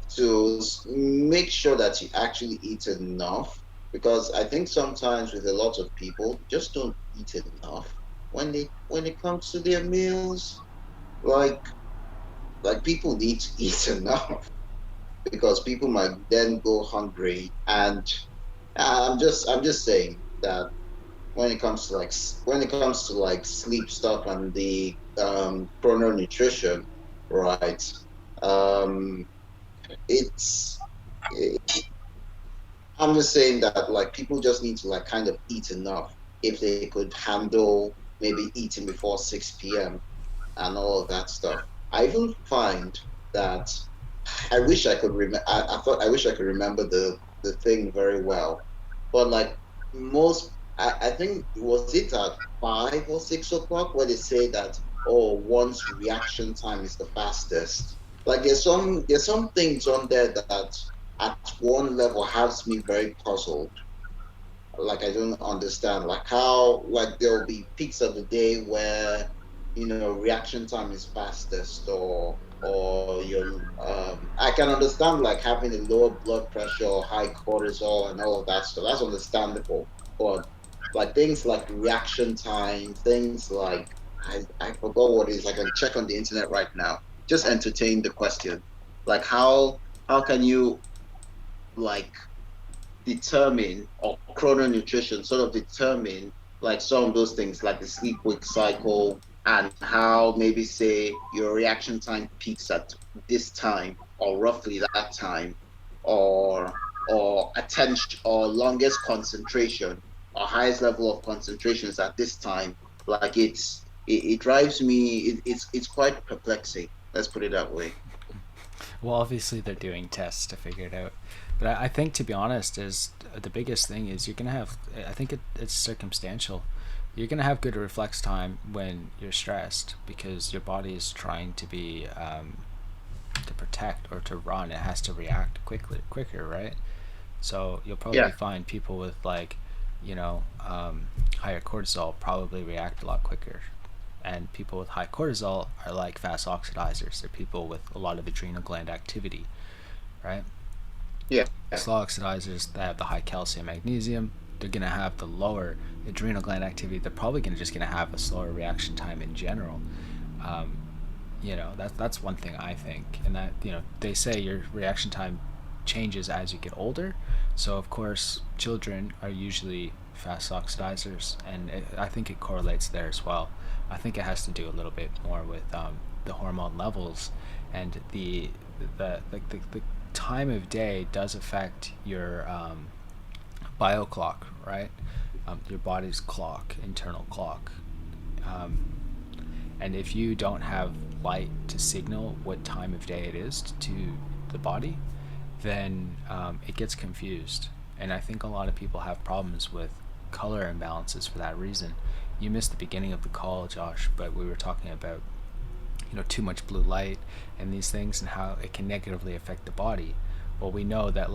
to make sure that you actually eat enough, because I think sometimes with a lot of people just don't eat enough when it comes to their meals. Like people need to eat enough, because people might then go hungry. And I'm just saying that when it comes to like sleep stuff and the chrononutrition, right? Um, it's I'm just saying that like people just need to like kind of eat enough if they could handle maybe eating before 6 p.m. and all of that stuff. I even find that I wish I could remember. I wish I could remember the thing very well, but like I think was it at 5 or 6 o'clock where they say that, oh, one's reaction time is the fastest. Like there's some things on there that at one level has me very puzzled. Like I don't understand like how like there'll be peaks of the day where reaction time is fastest, or your I can understand like having a lower blood pressure or high cortisol and all of that stuff. That's understandable. But like things like reaction time, things like I forgot what it is. I can check on the internet right now. Just entertain the question. Like how can you like determine, or chrononutrition sort of determine like some of those things like the sleep wake cycle, and how maybe say your reaction time peaks at this time or roughly that time, or attention or longest concentration or highest level of concentration is at this time. Like it drives me, it's quite perplexing, let's put it that way. Well, obviously they're doing tests to figure it out, but I think, to be honest, is the biggest thing is you're gonna have. I think it's circumstantial. You're gonna have good reflex time when you're stressed because your body is trying to be to protect or to run. It has to react quicker, right? So you'll probably Yeah. find people with like, higher cortisol probably react a lot quicker. And people with high cortisol are like fast oxidizers. They're people with a lot of adrenal gland activity, right? Yeah. Slow oxidizers that have the high calcium magnesium, they're going to have the lower adrenal gland activity. They're probably just going to have a slower reaction time in general. Um, that's one thing I think. And that, they say your reaction time changes as you get older. So, of course, children are usually fast oxidizers, and I think it correlates there as well. I think it has to do a little bit more with the hormone levels, and the time of day does affect your bio clock, right? Your body's clock, internal clock. Um, and if you don't have light to signal what time of day it is to the body, then it gets confused. And I think a lot of people have problems with color imbalances for that reason. You missed the beginning of the call, Josh, but we were talking about, too much blue light and these things and how it can negatively affect the body. Well, we know that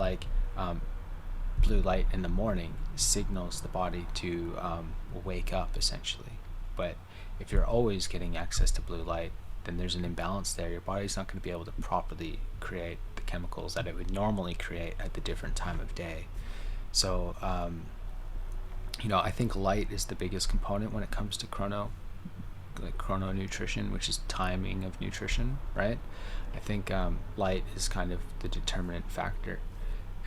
blue light in the morning signals the body to wake up essentially. But if you're always getting access to blue light, then there's an imbalance there. Your body's not going to be able to properly create the chemicals that it would normally create at the different time of day. So, I think light is the biggest component when it comes to chrononutrition, which is timing of nutrition, right? I think light is kind of the determinant factor.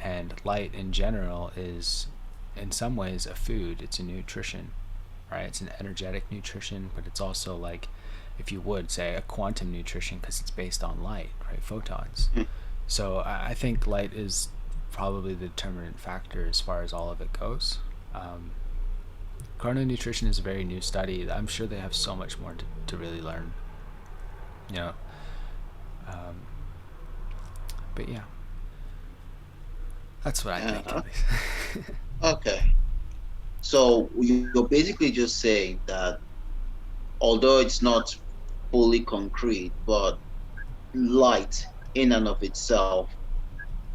And light in general is, in some ways, a food. It's a nutrition, right? It's an energetic nutrition, but it's also like, if you would say, a quantum nutrition because it's based on light, right? Photons. So I think light is probably the determinant factor as far as all of it goes. Chrononutrition is a very new study. I'm sure they have so much more to really learn. But yeah, that's what I think at least. Okay. So you're basically just saying that although it's not fully concrete, but light in and of itself,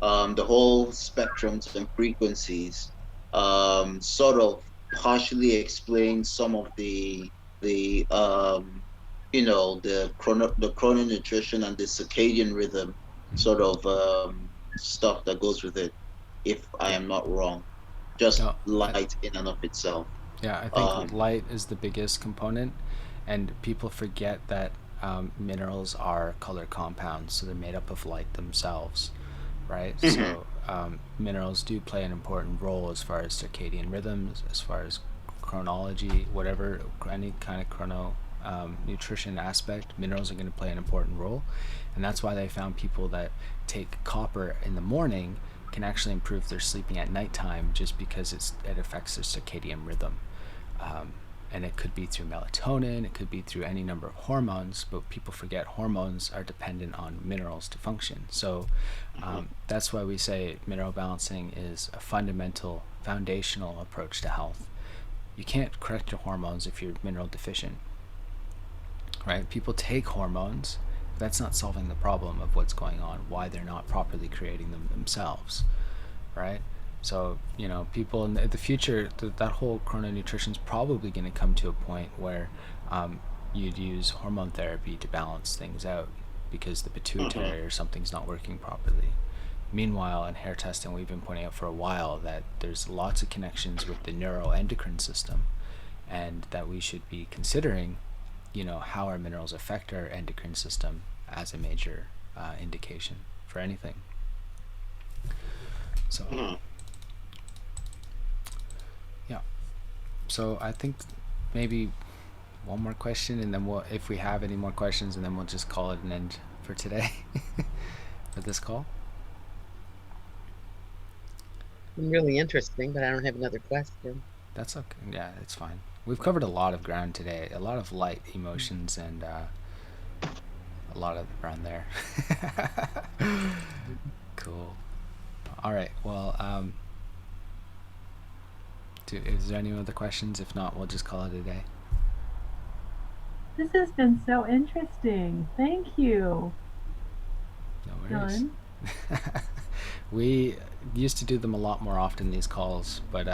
the whole spectrums and frequencies, sort of partially explain some of the the chrononutrition and the circadian rhythm sort of stuff that goes with it. If I am not wrong, just No, light in and of itself. yeah, I think light is the biggest component, and people forget that minerals are color compounds, so they're made up of light themselves, right? So minerals do play an important role as far as circadian rhythms, as far as chronology, whatever, any kind of nutrition aspect, minerals are going to play an important role. And that's why they found people that take copper in the morning can actually improve their sleeping at nighttime, just because it affects their circadian rhythm. And it could be through melatonin, it could be through any number of hormones, but people forget hormones are dependent on minerals to function. So that's why we say mineral balancing is a foundational approach to health. You can't correct your hormones if you're mineral deficient, right? People take hormones, but that's not solving the problem of what's going on, why they're not properly creating them themselves, right? So, people in the future, that whole chrononutrition is probably going to come to a point where you'd use hormone therapy to balance things out because the pituitary or something's not working properly. Meanwhile, in hair testing, we've been pointing out for a while that there's lots of connections with the neuroendocrine system, and that we should be considering, how our minerals affect our endocrine system as a major indication for anything. So. So I think maybe one more question, and then if we have any more questions, and then we'll just call it an end for today for this call. Really interesting, but I don't have another question. That's okay. Yeah, it's fine. We've covered a lot of ground today, a lot of light emotions, and a lot of around there. Cool. All right. Well, is there any other questions? If not, we'll just call it a day. This has been so interesting. Thank you. No worries. We used to do them a lot more often, these calls, but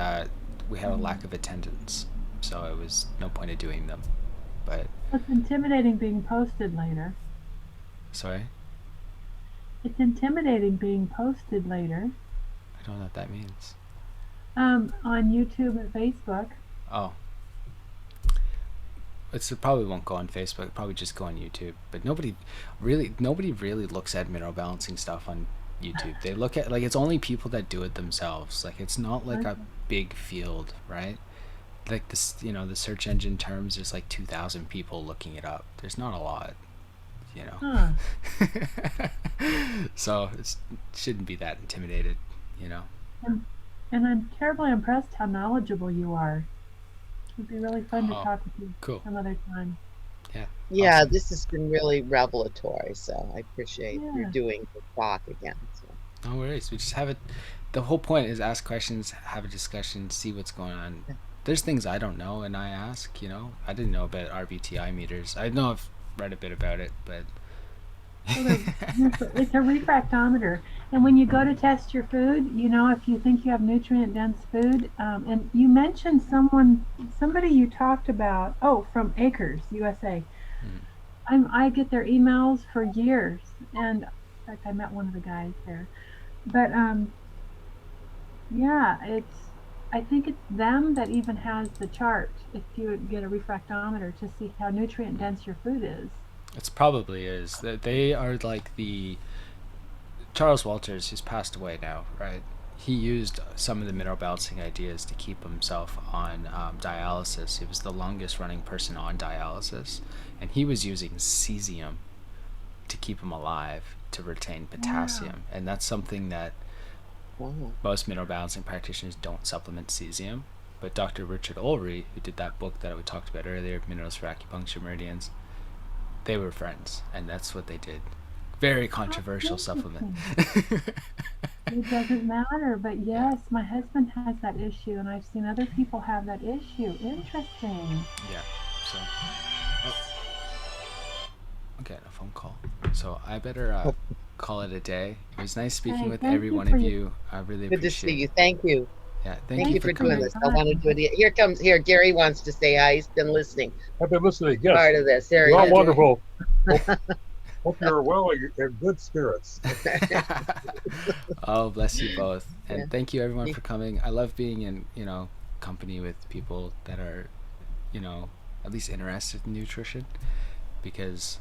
we had a lack of attendance, so it was no point of doing them. But it's intimidating being posted later. Sorry? It's intimidating being posted later. I don't know what that means. On YouTube and Facebook. Oh. It probably won't go on Facebook. It'll probably just go on YouTube. But nobody really looks at mineral balancing stuff on YouTube. They look at, it's only people that do it themselves. It's not a big field, right? This, the search engine terms, there's 2,000 people looking it up. There's not a lot, Huh. So it shouldn't be that intimidated, And I'm terribly impressed how knowledgeable you are. It'd be really fun to talk with you some other time. Yeah. Yeah, awesome. this has been really revelatory, so I appreciate you doing the talk again. So. No worries. We just have it. The whole point is ask questions, have a discussion, see what's going on. There's things I don't know, and I ask. I didn't know about RBTI meters. I know I've read a bit about it, but Well, it's a refractometer, and when you go to test your food, if you think you have nutrient dense food, and you mentioned somebody you talked about, from Acres USA. I get their emails for years, and in fact, I met one of the guys there. But yeah, I think it's them that even has the chart if you get a refractometer to see how nutrient dense your food is. it probably is. They are like the Charles Walters, who's passed away now, right? He used some of the mineral balancing ideas to keep himself on dialysis. He was the longest running person on dialysis, and he was using cesium to keep him alive, to retain potassium. And that's something that most mineral balancing practitioners don't supplement cesium. But Dr. Richard Ulrey, who did that book that we talked about earlier, Minerals for Acupuncture, Meridians, they were friends, and that's what they did. Very controversial supplement. It doesn't matter, but yes, my husband has that issue, and I've seen other people have that issue. Interesting. Yeah. So, I'm getting a phone call. So I better call it a day. It was nice speaking with every one of you. I really appreciate it. Good to see you. Thank you. Yeah, Thank you for doing coming. this. I want to do it. Here, Gary wants to say hi. He's been listening. I've been listening. Yes. Part of this. There You're he all is. wonderful. Hope you're well and in good spirits. Oh, bless you both. And thank you everyone for coming. I love being in, company with people that are, at least interested in nutrition, because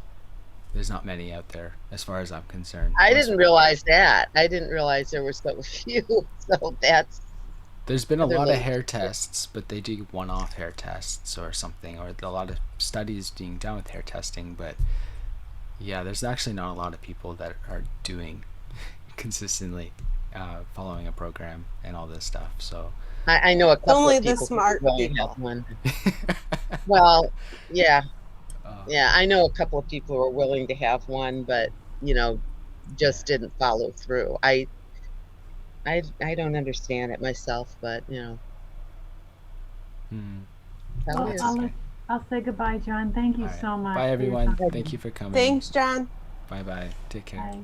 there's not many out there as far as I'm concerned. I didn't realize that. I didn't realize there were so few. So there's been a lot of hair tests, but they do one-off hair tests or something, or a lot of studies being done with hair testing, but yeah, there's actually not a lot of people that are doing consistently following a program and all this stuff. So I know a couple Only of the people smart who people. have one. Well, yeah. Yeah, I know a couple of people who are willing to have one, but just didn't follow through. I don't understand it myself, but I'll say goodbye, John. Thank you so much. Bye, everyone. Thank you for coming. Thanks, John. Bye-bye. Take care. Bye.